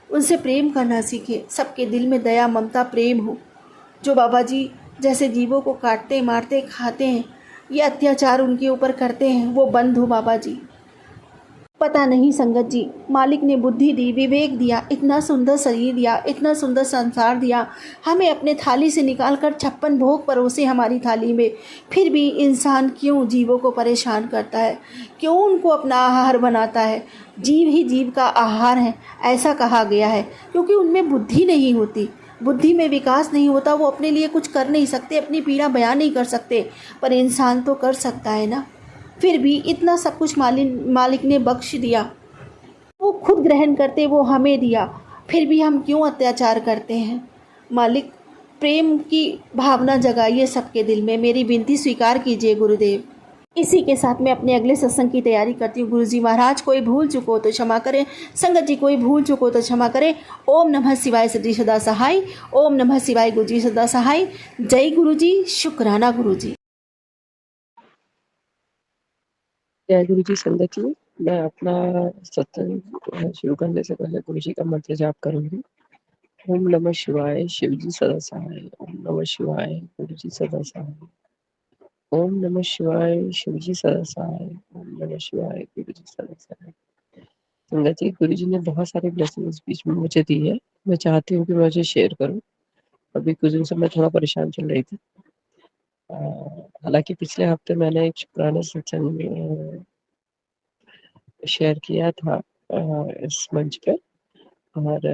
उनसे प्रेम करना सीखे, सबके दिल में दया ममता प्रेम हो। जो बाबा जी जैसे जीवों को काटते मारते खाते हैं, ये अत्याचार उनके ऊपर करते हैं, वो बंद हो बाबा जी। पता नहीं संगत जी, मालिक ने बुद्धि दी, विवेक दिया, इतना सुंदर शरीर दिया, इतना सुंदर संसार दिया, हमें अपने थाली से निकाल कर 56 भोग परोसे हमारी थाली में, फिर भी इंसान क्यों जीवों को परेशान करता है, क्यों उनको अपना आहार बनाता है। जीव ही जीव का आहार है, ऐसा कहा गया है, क्योंकि उनमें बुद्धि नहीं होती, बुद्धि में विकास नहीं होता, वो अपने लिए कुछ कर नहीं सकते, अपनी पीड़ा बयान नहीं कर सकते, पर इंसान तो कर सकता है ना। फिर भी इतना सब कुछ मालिक ने बख्श दिया, वो खुद ग्रहण करते, वो हमें दिया, फिर भी हम क्यों अत्याचार करते हैं। मालिक प्रेम की भावना जगाइए सबके दिल में, मेरी विनती स्वीकार कीजिए गुरुदेव। इसी के साथ मैं अपने अगले सत्संग की तैयारी करती हूँ। गुरु जी महाराज, कोई भूल चुको तो क्षमा करें, संगत जी कोई भूल चुको तो क्षमा करें। ओम नमः शिवाय, सदी सदा सहाय। ओम नमः शिवाय, गुरु जी सदा सहाय। जय गुरु जी, शुक्राना गुरु जी। जय गुरु जी। संगत जी, मैं अपना सत्संग शुरू करने से पहले गुरु जी का मंत्र जाप करूंगी। ओम नमः शिवाय, शिव जी सदा सहाय। ओम नमः शिवाय, गुरु जी सदा सहाय। ओम नमः शिवाय, शिव जी सदा सहाय। ओम नमः शिवाय, गुरु जी सदा सहाय। संगत जी, गुरु जी ने बहुत सारे ब्लेसिंग्स बीच में मुझे दी है, मैं चाहती हूँ कि मैं उसे शेयर करूँ। अभी कुछ दिन से मैं थोड़ा परेशान चल रही थी। हालांकि पिछले हफ्ते मैंने एक पुराने सत्संग में शेयर किया था इस मंच पे, और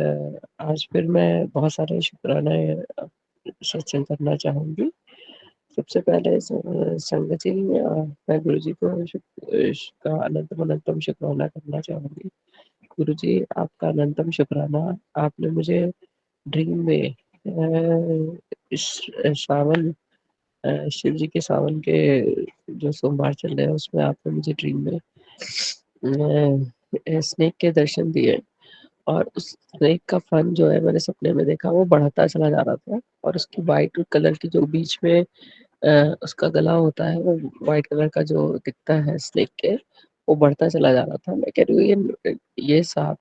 आज फिर मैं बहुत सारे शुक्राना सत्संग करना चाहूँगी। सबसे पहले संगत जी, मैं गुरु जी को का अनंतम अनंतम शुक्राना करना चाहूँगी। गुरु जी, आपका अनंतम शुक्राना। आपने मुझे ड्रीम में इस सावन, शिव जी के सावन के जो सोमवार चल रहे हैं उसमें आपने मुझे ड्रीम में स्नेक के दर्शन दिए, और उस स्नेक का फन जो है मैंने सपने में देखा, वो बढ़ता चला जा रहा था, और उसकी वाइट कलर की जो बीच में उसका गला होता है, वो वाइट कलर का जो दिखता है स्नेक के, वो बढ़ता चला जा रहा था। मैं कह रही हूँ ये सांप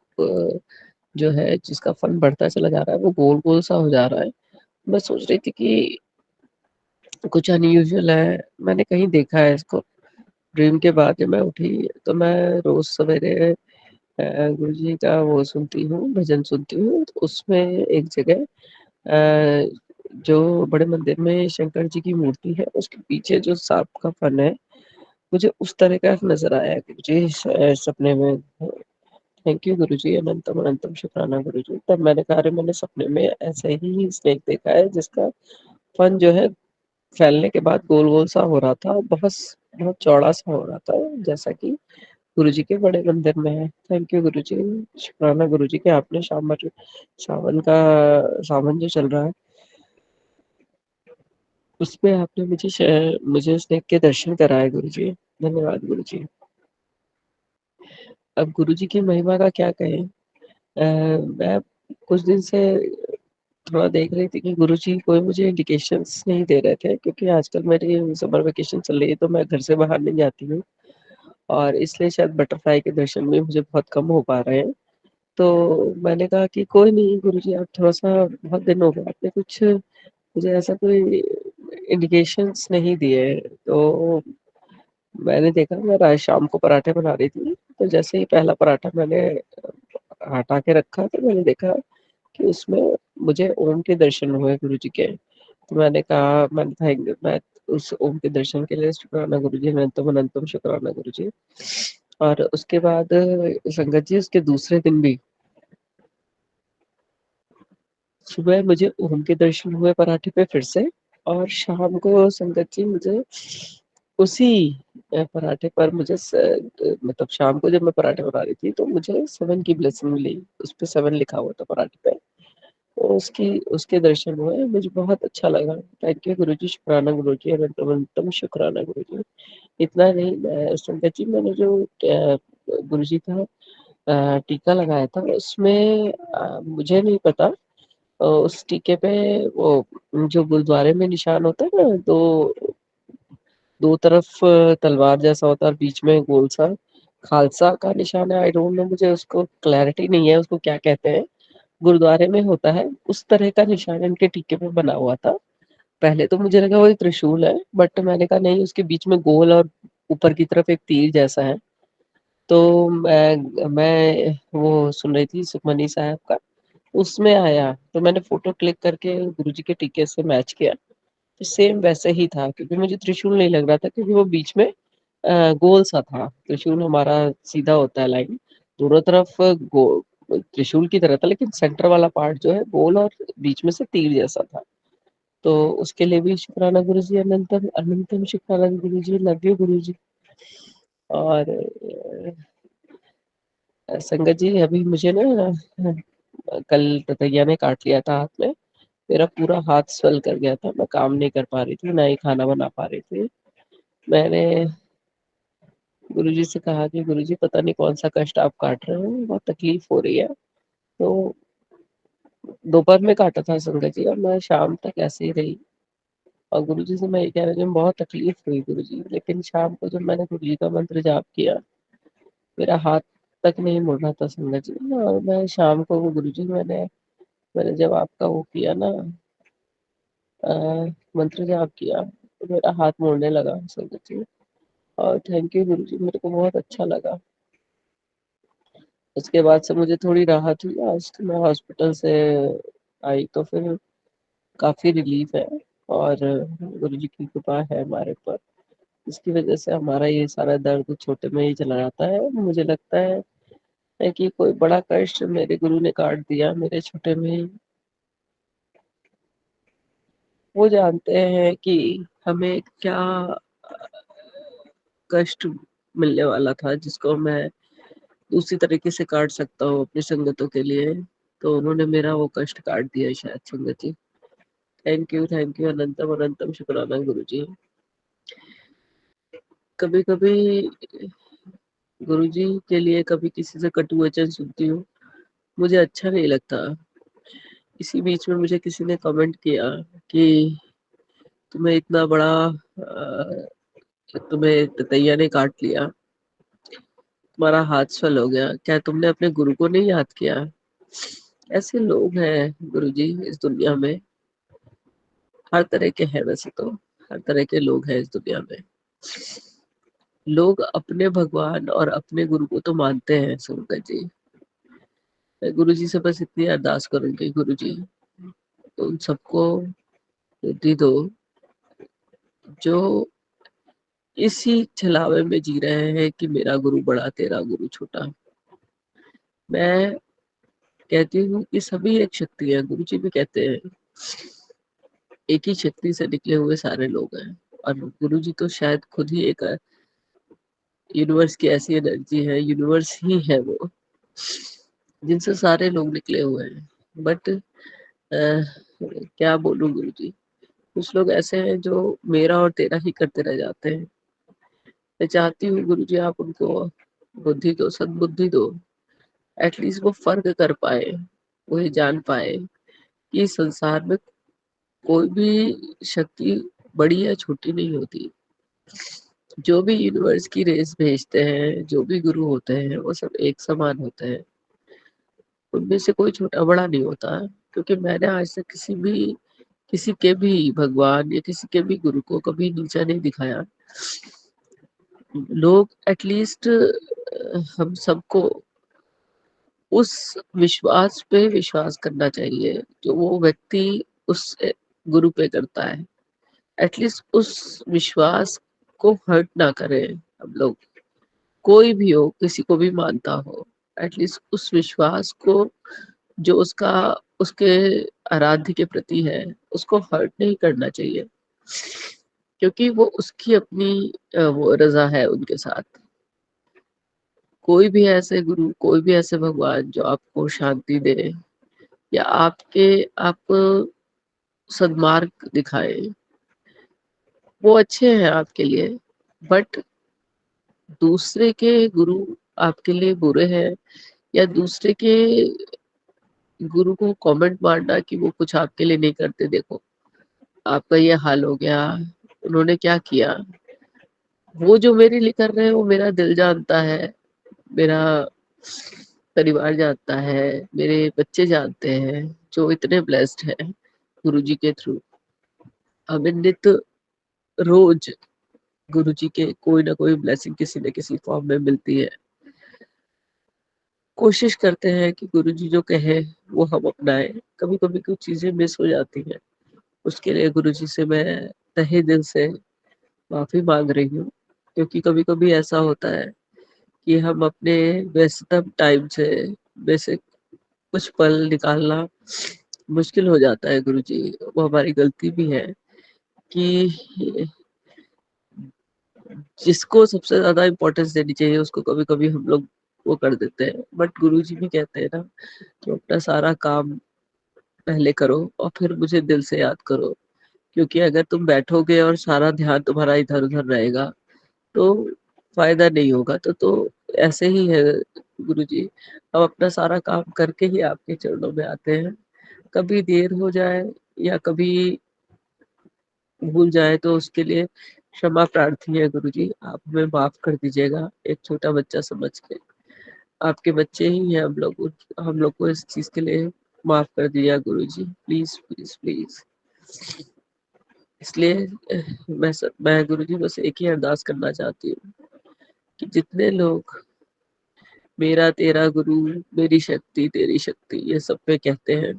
जो है जिसका फन बढ़ता चला जा रहा है, वो गोल गोल सा हो जा रहा है। मैं सोच रही थी कि कुछ अनयूजुअल है, मैंने कहीं देखा है इसको। ड्रीम के बाद जब मैं उठी तो मैं रोज सवेरे गुरु जी का वो सुनती हूँ, भजन सुनती हूँ, तो उसमें एक जगह जो बड़े मंदिर में शंकर जी की मूर्ति है, उसके पीछे जो सांप का फन है, मुझे उस तरह का नजर आया गुरु जी सपने में। थैंक यू गुरु जी, अनंतम अनंतम शुक्राना गुरु जी। तब मैंने कहा, अरे मैंने सपने में ऐसे ही स्नेक देखा है जिसका फन जो है फैलने के बाद गोल गोल सा हो रहा था, बहुत बहुत चौड़ा सा हो रहा था, जैसा कि गुरुजी के बड़े मंदिर में है। थैंक यू गुरुजी, शुक्राना गुरुजी के आपने सावन जो चल रहा है उसमें आपने मुझे स्नेक के दर्शन कराए गुरुजी। धन्यवाद गुरुजी। अब गुरुजी की महिमा का क्या कहें। मैं कुछ दिन से थोड़ा देख रही थी कि गुरुजी कोई मुझे इंडिकेशंस नहीं दे रहे थे, क्योंकि आजकल मेरी समर वेकेशन चल रही है तो मैं घर से बाहर नहीं जाती हूँ, और इसलिए शायद बटरफ्लाई के दर्शन भी मुझे बहुत कम हो पा रहे हैं। तो मैंने कहा कि कोई नहीं गुरुजी, आप थोड़ा-सा, बहुत दिन हो गए आपने कुछ मुझे ऐसा कोई इंडिकेशंस नहीं दिए। तो मैंने देखा, मैं आज शाम को पराठे बना रही थी, तो जैसे ही पहला पराठा मैंने हटा के रखा तो मैंने देखा कि उसमें मुझे ओम के दर्शन हुए गुरुजी के। तो मैंने कहा, मैं उस ओम के दर्शन के लिए शुक्राना गुरुजी, अनंतम अनंतम शुक्राना गुरुजी। और उसके बाद संगत जी, उसके दूसरे दिन भी सुबह मुझे ओम के दर्शन हुए पराठे पे फिर से, और शाम को संगत जी मुझे उसी पराठे पर मतलब शाम को जब मैं पराठे बना रही थी तो मुझे 7 की ब्लेसिंग मिली। उस पे 7 लिखा हुआ था पराठे पे, तो उसके दर्शन हुए, मुझे बहुत अच्छा लगा। थैंक यू गुरुजी, शुक्राना गुरुजी, अनंतम अनंतम शुक्राना गुरुजी। इतना नहीं, संगत जी मैंने जो गुरुजी का टीका लगाया था उसमें मुझे नहीं पता, उस टीके पे वो जो गुरुद्वारे में निशान होता है ना, दो तरफ तलवार जैसा होता है और बीच में गोल सा खालसा का निशान है। आई डोंट नो, मुझे उसको क्लैरिटी नहीं है उसको क्या कहते हैं, गुरुद्वारे में होता है उस तरह का निशान इनके टीके पे बना हुआ था। पहले तो मुझे लगा वो एक त्रिशूल है, बट मैंने कहा नहीं, उसके बीच में गोल और ऊपर की तरफ एक तीर जैसा है। तो मैं वो सुन रही थी सुखमनी साहब का, उसमें आया तो मैंने फ़ोटो क्लिक करके गुरुजी के टीके से मैच किया, तो सेम वैसे ही था क्योंकि मुझे त्रिशूल नहीं लग रहा था क्योंकि वो बीच में गोल सा था। त्रिशूल हमारा सीधा होता है लाइन, दोनों तरफ त्रिशूल की तरह था लेकिन सेंटर वाला पार्ट जो है गोल और बीच में से तीर जैसा था। तो उसके लिए भी शुक्राना गुरुजी, अनंतम अनंतम शुक्राना गुरुजी, लव यू गुरुजी। और संगत जी अभी मुझे ना कल ततैया ने काट लिया था हाथ में, मेरा पूरा हाथ स्वेल कर गया था, मैं काम नहीं कर पा रही थी, ना ही खाना बना पा रही थी। मैंने गुरुजी से कहा कि गुरुजी पता नहीं कौन-सा कष्ट आप काट रहे हैं, बहुत तकलीफ हो रही है। तो दोपहर में काटा था संगत जी और मैं शाम तक ऐसे ही रही और गुरुजी से मैं ये कह रही हूँ बहुत तकलीफ हुई गुरुजी, लेकिन शाम को जब मैंने गुरुजी का मंत्र जाप किया, मेरा हाथ तक नहीं मुड़ रहा था संगत जी। और मैं शाम को वो गुरुजी मैंने मैंने जब आपका वो किया ना अ, मंत्र जाप किया, तो मेरा हाथ मुड़ने लगा संगत जी। और थैंक यू गुरुजी, मेरे को बहुत अच्छा लगा। उसके बाद से मुझे थोड़ी राहत हुई, आज तो मैं हॉस्पिटल से आई तो फिर काफ़ी रिलीफ है और गुरुजी की कृपा है हमारे ऊपर। इसकी वजह से हमारा ये सारा दर्द छोटे में ही चला जाता है। मुझे लगता है कि कोई बड़ा कष्ट मेरे गुरु ने काट दिया मेरे छोटे में ही। वो जानते हैं कि हमें क्या कष्ट मिलने वाला था जिसको मैं दूसरी तरीके से काट सकता हूँ अपनी संगतों के लिए, तो उन्होंने मेरा वो कष्ट काट दिया शायद संगत जी। थैंक यू अनंतम अनंतम शुक्राना गुरुजी। कभी-कभी गुरुजी के लिए कभी किसी से कटु वचन सुनती हूँ, मुझे अच्छा नहीं लगता। इसी बीच में मुझे किसी ने कमेंट किया कि तुम्हें इतना बड़ा तुम्हें ततैया ने काट लिया, तुम्हारा हाथ स्वल हो गया, क्या तुमने अपने गुरु को नहीं याद किया? ऐसे लोग हैं गुरुजी इस दुनिया में, हर तरह के हैं वैसे तो, हर तरह के लोग हैं इस दुनिया में। लोग अपने भगवान और अपने गुरु को तो मानते हैं संगत जी। मैं गुरुजी से बस इतनी अरदास करूँगी गुरुजी उन सबको बुद्धि दो जो इसी छलावे में जी रहे हैं कि मेरा गुरु बड़ा तेरा गुरु छोटा। मैं कहती हूँ कि सभी एक शक्ति है, गुरुजी भी कहते हैं एक ही शक्ति से निकले हुए सारे लोग हैं और गुरुजी तो शायद खुद ही एक यूनिवर्स की ऐसी एनर्जी है, यूनिवर्स ही है वो जिनसे सारे लोग निकले हुए हैं। बट क्या बोलूं गुरुजी, कुछ लोग ऐसे हैं जो मेरा और तेरा ही करते रह जाते हैं। मैं चाहती हूँ गुरुजी आप उनको बुद्धि दो, सद्बुद्धि दो, एटलीस्ट वो फर्क कर पाए, वो ये जान पाए कि संसार में कोई भी शक्ति बड़ी या छोटी नहीं होती। जो भी यूनिवर्स की रेस भेजते हैं, जो भी गुरु होते हैं, वो सब एक समान होते हैं। उनमें से कोई छोटा बड़ा नहीं होता, क्योंकि मैंने आज तक किसी के भी भगवान या किसी के भी गुरु को कभी नीचा नहीं दिखाया। लोग एटलीस्ट हम सबको उस विश्वास पे विश्वास करना चाहिए जो वो व्यक्ति उस गुरु पे करता है। एटलीस्ट उस विश्वास को हर्ट ना करें हम लोग, कोई भी हो, किसी को भी मानता हो, एटलीस्ट उस विश्वास को जो उसका उसके आराध्य के प्रति है, उसको हर्ट नहीं करना चाहिए, क्योंकि वो उसकी अपनी वो रजा है उनके साथ। कोई भी ऐसे गुरु, कोई भी ऐसे भगवान जो आपको शांति दे या आपको सद्मार्ग दिखाए, वो अच्छे हैं आपके लिए। बट दूसरे के गुरु आपके लिए बुरे हैं या दूसरे के गुरु को कमेंट मारना कि वो कुछ आपके लिए नहीं करते, देखो आपका ये हाल हो गया, उन्होंने क्या किया, वो जो मेरे लिए कर रहे हैं वो मेरा दिल जानता है, मेरा परिवार जानता है, मेरे बच्चे जानते हैं जो इतने ब्लेस्ड हैं गुरुजी के थ्रू। हमें नित रोज गुरुजी के कोई ना कोई ब्लेसिंग किसी न किसी फॉर्म में मिलती है। कोशिश करते हैं कि गुरुजी जो कहे वो हम अपनाएँ। कभी-कभी कुछ चीज़ें मिस हो जाती हैं, उसके लिए गुरुजी से मैं तहे दिल से माफ़ी माँग रही हूँ। क्योंकि कभी-कभी ऐसा होता है कि हम अपने व्यस्ततम टाइम से में से कुछ पल निकालना मुश्किल हो जाता है गुरुजी। वो हमारी गलती भी है कि जिसको सबसे ज़्यादा इम्पोर्टेंस देनी चाहिए उसको कभी-कभी हम लोग वो कर देते हैं। बट गुरुजी भी कहते हैं ना कि अपना सारा काम पहले करो और फिर मुझे दिल से याद करो। क्योंकि अगर तुम बैठोगे और सारा ध्यान तुम्हारा इधर-उधर रहेगा तो फ़ायदा नहीं होगा। तो ऐसे ही है गुरुजी, हम अपना सारा काम करके ही आपके चरणों में आते हैं। कभी देर हो जाए या कभी भूल जाए तो उसके लिए क्षमा प्रार्थी है गुरुजी, आप हमें माफ़ कर दीजिएगा एक छोटा बच्चा समझ के। आपके बच्चे ही हैं हम लोग को इस चीज़ के लिए माफ़ कर दीजिएगा गुरुजी, प्लीज़, प्लीज़, प्लीज़। इसलिए मैं गुरुजी बस एक ही अरदास करना चाहती हूँ कि जितने लोग मेरा तेरा गुरु, मेरी शक्ति तेरी शक्ति ये सब पे कहते हैं,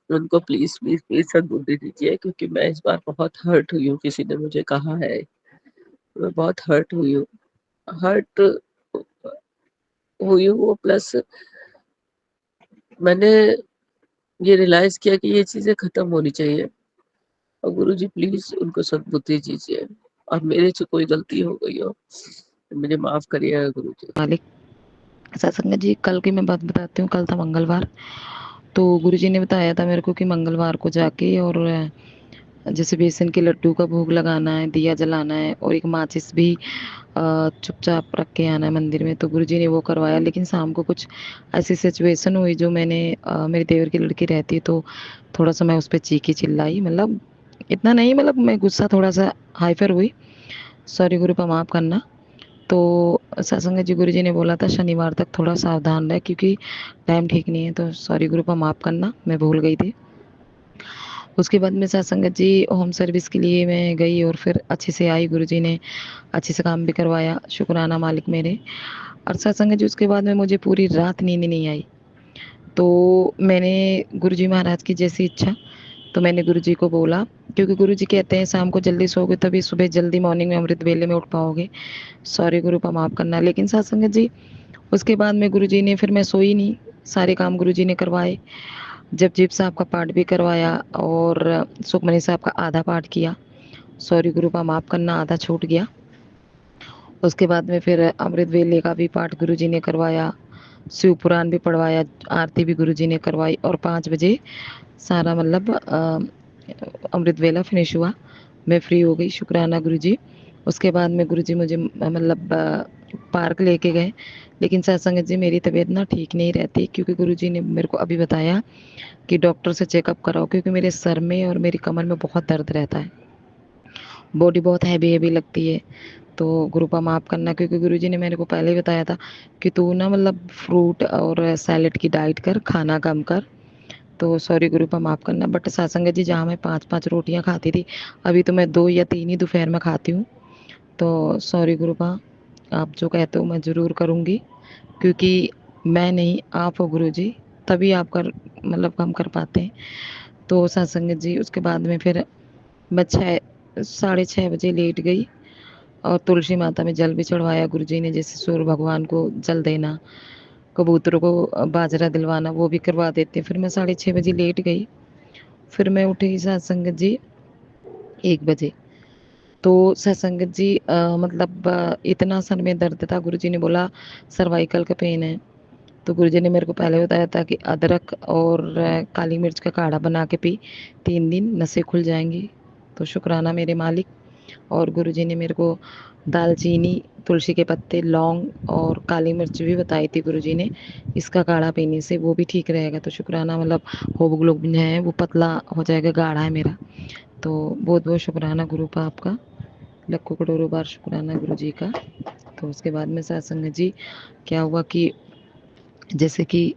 उनको प्लीज़, प्लीज़, प्लीज़ सद्बुद्धि दीजिए क्योंकि मैं इस बार बहुत हर्ट हुई हूँ, किसी ने मुझे कहा है, मैं बहुत हर्ट हुई हूँ। हर्ट हुई हूँ प्लस मैंने ये रियलाइज़ किया कि ये चीज़ें खत्म होनी चाहिए और गुरुजी प्लीज़ उनको सद्बुद्धि दीजिए और मेरे से कोई गलती हो गई हो, तो मुझे माफ़ करिएगा गुरुजी। मालिक सत्संग जी, कल की मैं बात बताती हूँ। कल था मंगलवार, तो गुरुजी ने बताया था मेरे को कि मंगलवार को जाके और जैसे बेसन के लड्डू का भोग लगाना है, दिया जलाना है और एक माचिस भी चुपचाप रख के आना है मंदिर में। तो गुरुजी ने वो करवाया, लेकिन शाम को कुछ ऐसी सिचुएशन हुई जो मैंने मेरे देवर की लड़की रहती है तो थोड़ा सा मैं उस पर चीखी चिल्लाई, मतलब इतना नहीं, मतलब मैं गुस्सा थोड़ा सा हाइपर हुई। सॉरी गुरु, माफ़ करना। तो सत्संग जी, गुरुजी ने बोला था शनिवार तक थोड़ा सावधान रहे क्योंकि टाइम ठीक नहीं है। तो सॉरी गुरु, माफ़ करना, मैं भूल गई थी। उसके बाद में सत्संगत जी होम सर्विस के लिए मैं गई और फिर अच्छे से आई। गुरुजी ने अच्छे से काम भी करवाया, शुक्राना मालिक मेरे। और सत्संगत जी उसके बाद में मुझे पूरी रात नींद नहीं आई। तो मैंने गुरुजी महाराज की जैसी इच्छा, तो मैंने गुरुजी को बोला, क्योंकि गुरुजी कहते हैं शाम को जल्दी सोओगे तभी सुबह जल्दी मॉर्निंग में अमृत वेले में उठ पाओगे। सॉरी गुरु, माफ़ करना। लेकिन सत्संगत जी उसके बाद में गुरुजी ने, फिर मैं सोई नहीं, सारे काम गुरुजी ने करवाए। जपजीत साहब का पाठ भी करवाया और सुखमनी साहब का आधा पाठ किया। सॉरी गुरु, माफ़ करना, आधा छूट गया। उसके बाद में फिर अमृत वेले का भी पाठ गुरुजी ने करवाया, शिव पुराण भी पढ़वाया, आरती भी गुरुजी ने करवाई और 5 बजे सारा मतलब अमृत वेला फिनिश हुआ। मैं फ्री हो गई, शुक्राना गुरुजी। उसके बाद में गुरुजी मुझे मतलब पार्क लेके गए। लेकिन सत्संगत जी मेरी तबीयत ना ठीक नहीं रहती, क्योंकि गुरुजी ने मेरे को अभी बताया कि डॉक्टर से चेकअप कराओ, क्योंकि मेरे सर में और मेरी कमर में बहुत दर्द रहता है, बॉडी बहुत हैवी हैवी लगती है। तो गुरुपा माफ़ करना, क्योंकि गुरुजी ने मेरे को पहले ही बताया था कि तू ना मतलब फ्रूट और सैलेड की डाइट कर, खाना कम कर। तो सॉरी गुरुपा माफ़ करना। बट सत्संग जी, जहाँ मैं 5-5 रोटियाँ खाती थी, अभी तो मैं 2 या 3 ही दोपहर में खाती हूँ। तो सॉरी गुरुपा, आप जो कहते हो मैं ज़रूर करूँगी, क्योंकि मैं नहीं, आप हो गुरुजी, तभी आप कर मतलब हम कर पाते हैं। तो सत्संग जी उसके बाद में फिर मैं 6 साढ़े 6 बजे लेट गई और तुलसी माता में जल भी चढ़वाया गुरुजी ने, जैसे सूर्य भगवान को जल देना, कबूतरों को बाजरा दिलवाना, वो भी करवा देते हैं। फिर मैं 6:30 बजे लेट गई। फिर मैं उठी सत्संगत जी 1 बजे। तो सत्संगत जी मतलब इतना सर में दर्द था, गुरुजी ने बोला सर्वाइकल का पेन है। तो गुरुजी ने मेरे को पहले बताया था कि अदरक और काली मिर्च का काढ़ा बना के पी, 3 दिन नसें खुल जाएंगी। तो शुक्राना मेरे मालिक। और गुरुजी ने मेरे को दालचीनी, तुलसी के पत्ते, लौंग और काली मिर्च भी बताई थी गुरुजी ने, इसका काढ़ा पीने से वो भी ठीक रहेगा। तो शुक्राना, मतलब होमोग्लोबिन है वो पतला हो जाएगा, गाढ़ा है मेरा। तो बहुत बहुत शुक्राना गुरु का, आपका लक्खों करोड़ों बार शुक्राना गुरु जी का। तो उसके बाद में सत्संग जी क्या हुआ कि जैसे कि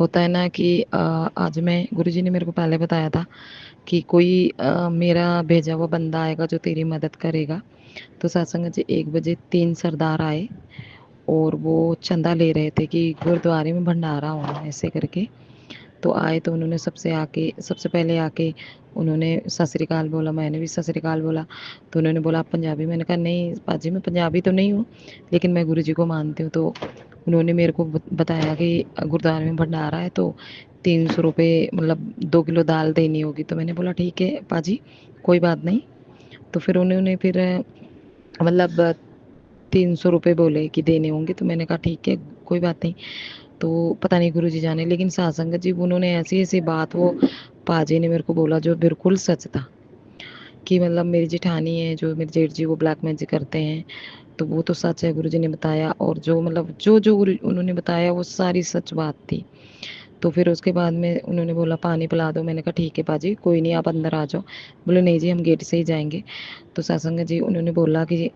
होता है ना कि आज मैं, गुरुजी ने मेरे को पहले बताया था कि कोई मेरा भेजा हुआ बंदा आएगा जो तेरी मदद करेगा। तो सत्संग जी 1 बजे 3 सरदार आए और वो चंदा ले रहे थे कि गुरुद्वारे में भंडारा होना है ऐसे करके। तो आए तो उन्होंने सबसे पहले आके उन्होंने सत श्री अकाल बोला, मैंने भी सत श्री अकाल बोला। तो उन्होंने बोला आप पंजाबी? मैंने कहा नहीं पाजी मैं पंजाबी तो नहीं हूँ, लेकिन मैं गुरुजी को मानती हूँ। तो उन्होंने मेरे को बताया कि गुरुद्वारे में भंडारा है तो 300 रुपये मतलब 2 किलो दाल देनी होगी। तो मैंने बोला ठीक है पाजी कोई बात नहीं। तो फिर उन्होंने फिर मतलब 300 रुपये बोले कि देने होंगे। तो मैंने कहा ठीक है कोई बात नहीं। तो पता नहीं गुरुजी जाने, लेकिन सात संगत जी उन्होंने ऐसी ऐसी बात वो पाजी ने मेरे को बोला जो बिल्कुल सच था कि मतलब मेरी जेठानी है जो मेरी जेठ जी वो ब्लैक मैजिक करते हैं, तो वो तो सच है गुरुजी ने बताया। और जो मतलब जो जो उन्होंने बताया वो सारी सच बात थी। तो फिर उसके बाद में उन्होंने बोला पानी पिला दो। मैंने कहा ठीक है पाजी कोई नहीं आप अंदर आ जाओ। बोले नहीं जी हम गेट से ही जाएंगे। तो सत्संग जी उन्होंने बोला कि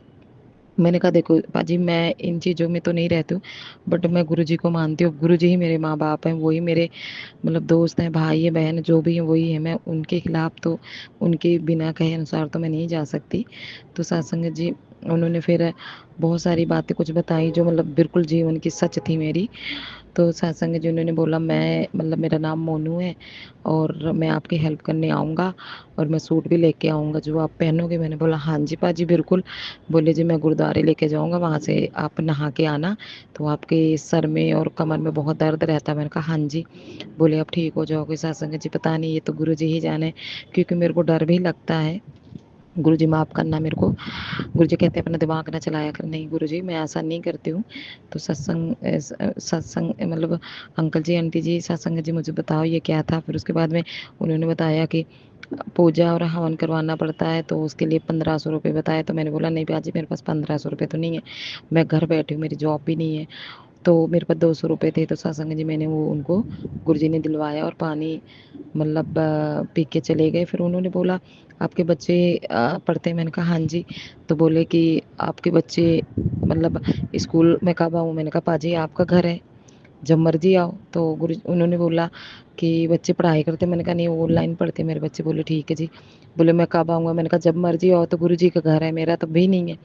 मैंने कहा देखो पाजी मैं इन चीज़ों में तो नहीं रहती हूँ, बट मैं गुरुजी को मानती हूँ। गुरुजी ही मेरे माँ बाप हैं, वही मेरे मतलब दोस्त हैं, भाई है, बहन है, जो भी है वही है। मैं उनके खिलाफ तो उनके बिना कहे अनुसार तो मैं नहीं जा सकती। तो सत्संग जी उन्होंने फिर बहुत सारी बातें कुछ बताई जो मतलब बिल्कुल जीवन की सच थी मेरी। तो सत्संग जी उन्होंने बोला मैं मतलब मेरा नाम मोनू है और मैं आपकी हेल्प करने आऊँगा और मैं सूट भी लेके आऊँगा जो आप पहनोगे। मैंने बोला हाँ जी पाजी बिल्कुल। बोले जी मैं गुरुद्वारे लेके जाऊँगा, वहाँ से आप नहा के आना तो आपके सर में और कमर में बहुत दर्द रहता है। मैंने कहा हाँ जी। बोले अब ठीक हो जाओगे। सत्संग जी पता नहीं ये तो गुरु जी ही जाने, क्योंकि मेरे को डर भी लगता है। गुरु जी माफ़ करना मेरे को। गुरु जी कहते हैं अपना दिमाग ना चलाया कर। नहीं गुरु जी मैं ऐसा नहीं करती हूँ। तो सत्संग मतलब अंकल जी आंटी जी सत्संग जी मुझे बताओ ये क्या था। फिर उसके बाद में उन्होंने बताया कि पूजा और हवन करवाना पड़ता है तो उसके लिए 1500 रुपये बताए। तो मैंने बोला नहीं बाजी मेरे पास 1500 रुपये तो नहीं है, मैं घर बैठी हूँ, मेरी जॉब भी नहीं है। तो मेरे पास 200 रुपये थे। तो सत्संग जी मैंने वो उनको गुरुजी ने दिलवाया और पानी मतलब पी के चले गए। फिर उन्होंने बोला आपके बच्चे पढ़ते हैं? मैंने कहा हाँ जी। तो बोले कि आपके बच्चे मतलब स्कूल में कब आऊँ? मैंने कहा पाजी आपका घर है जब मर्जी आओ। तो गुरु उन्होंने बोला कि बच्चे पढ़ाई करते? मैंने कहा नहीं ऑनलाइन पढ़ते मेरे बच्चे। बोले ठीक है जी। बोले मैं कब आऊँगा? मैंने कहा जब मर्जी आओ। तो गुरु जी का घर है, मेरा तो भी नहीं है।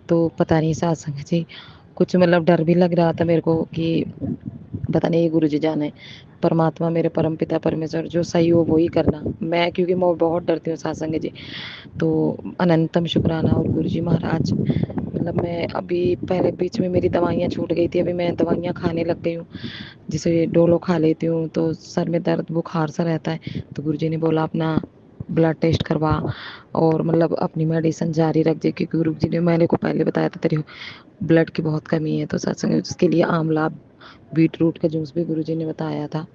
तो पता नहीं सत्संग जी कुछ मतलब डर भी लग रहा था मेरे को कि पता नहीं ये गुरु जी जाने। परमात्मा मेरे परम पिता परमेश्वर जो सही हो वो ही करना। मैं क्योंकि मैं बहुत डरती हूँ सत्संग जी। तो अनंतम शुक्राना। और गुरु जी महाराज मतलब मैं अभी पहले बीच में मेरी दवाइयाँ छूट गई थी, अभी मैं दवाइयाँ खाने लग गई हूँ। जैसे डोलो खा लेती हूँ तो सर में दर्द बुखार सा रहता है। तो गुरु जी ने बोला अपना ब्लड टेस्ट करवा और मतलब अपनी मेडिसिन जारी रख दे, क्योंकि गुरु जी ने मैंने को पहले बताया था तेरी ब्लड की बहुत कमी है। तो सत्संग उसके लिए आंवला बीट रूट का जूस भी गुरु जी ने बताया था।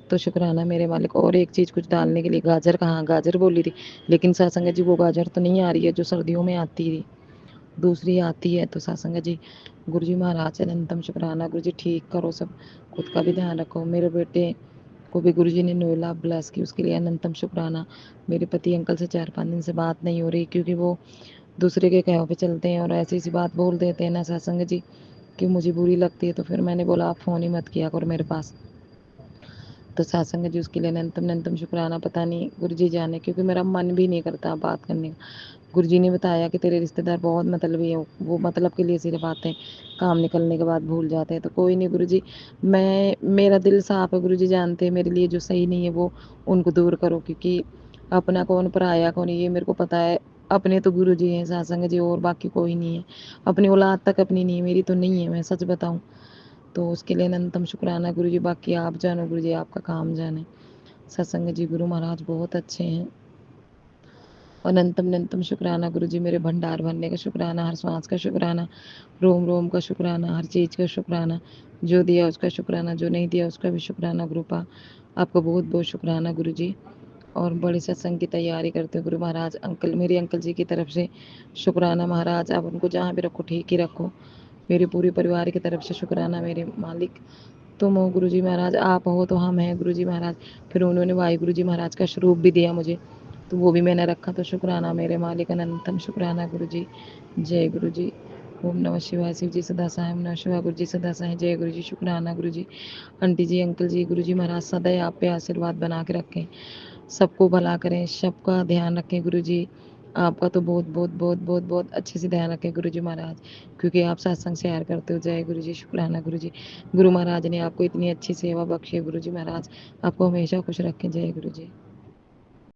तो शुक्राना मेरे मालिक। और एक चीज़ कुछ डालने के लिए गाजर, कहाँ गाजर बोली थी, लेकिन सत्संग जी वो गाजर तो नहीं आ रही है जो सर्दियों में आती थी, दूसरी आती है। तो सत्संग जी गुरु जी महाराज अनंतम शुक्राना। गुरु जी ठीक करो सब, खुद का भी ध्यान रखो। मेरे बेटे को भी गुरु जी ने नोला ब्लेस की, उसके लिए अनंतम शुक्राना। मेरे पति अंकल से 4-5 दिन से बात नहीं हो रही, क्योंकि वो दूसरे के कहने पे चलते हैं और ऐसी ऐसी बात बोल देते हैं ना सत्संग जी कि मुझे बुरी लगती है। तो फिर मैंने बोला आप फ़ोन ही मत किया करो मेरे पास। तो सत्संग जी उसके लिए अनंतम अनंतम शुक्राना। पता नहीं गुरु जी जाने, क्योंकि मेरा मन भी नहीं करता बात करने का। गुरु जी ने बताया कि तेरे रिश्तेदार बहुत मतलबी हैं, वो मतलब के लिए सिर्फ आते हैं, काम निकलने के बाद भूल जाते हैं। तो कोई नहीं गुरु जी, मैं मेरा दिल साफ है। गुरु जी जानते हैं मेरे लिए जो सही नहीं है वो उनको दूर करो, क्योंकि अपना कौन पराया कौन ये मेरे को पता है। अपने तो गुरु जी हैं सत्संग जी, और बाकी कोई नहीं है। अपनी औलाद तक अपनी नहीं है, मेरी तो नहीं है, मैं सच बताऊं। तो उसके लिए अनंतम शुक्राना गुरु जी। बाकी आप जानो गुरु जी, आपका काम जाने। सत्संग जी गुरु महाराज बहुत अच्छे हैं। अनंतम अनंतम शुक्राना गुरु जी। मेरे भंडार भरने का शुक्राना, हर सांस का शुक्राना, रोम रोम का शुक्राना, हर चीज़ का शुक्राना। जो दिया उसका शुक्राना, जो नहीं दिया उसका भी शुक्राना। गुरुपा आपका बहुत बहुत शुक्राना गुरु जी। और बड़े सत्संग की तैयारी करते हो गुरु महाराज। अंकल मेरे अंकल जी की तरफ से शुक्राना महाराज, आप उनको जहाँ भी रखो ठीक ही रखो। मेरे पूरे परिवार की तरफ से शुक्राना मेरे मालिक। तुम हो गुरु जी महाराज, आप हो तो हम हैं गुरु जी महाराज। फिर उन्होंने वाहिगुरु जी महाराज का स्वरूप भी दिया मुझे, तो वो भी मैंने रखा। तो शुक्राना मेरे मालिक, अनंतम शुक्राना गुरु जी। जय गुरु जी। ओम नमः शिवाय। शिव जी सदा साई। ओम नमः शिवाय। गुरु जी सदा साई। जय गुरु जी। शुक्राना गुरु जी। आंटी जी अंकल जी गुरु जी महाराज सदैव आप पे आशीर्वाद बना के रखें, सबको भला करें, सबका ध्यान रखें गुरु जी। आपका तो बहुत बहुत बहुत बहुत बहुत अच्छे से ध्यान रखें गुरु जी महाराज, क्योंकि आप सत्संग शेयर करते हो। जय गुरु जी, शुक्राना गुरु जी। गुरु महाराज ने आपको इतनी अच्छी सेवा बख्शी है गुरु जी महाराज, आपको हमेशा खुश रखें। जय गुरु जी।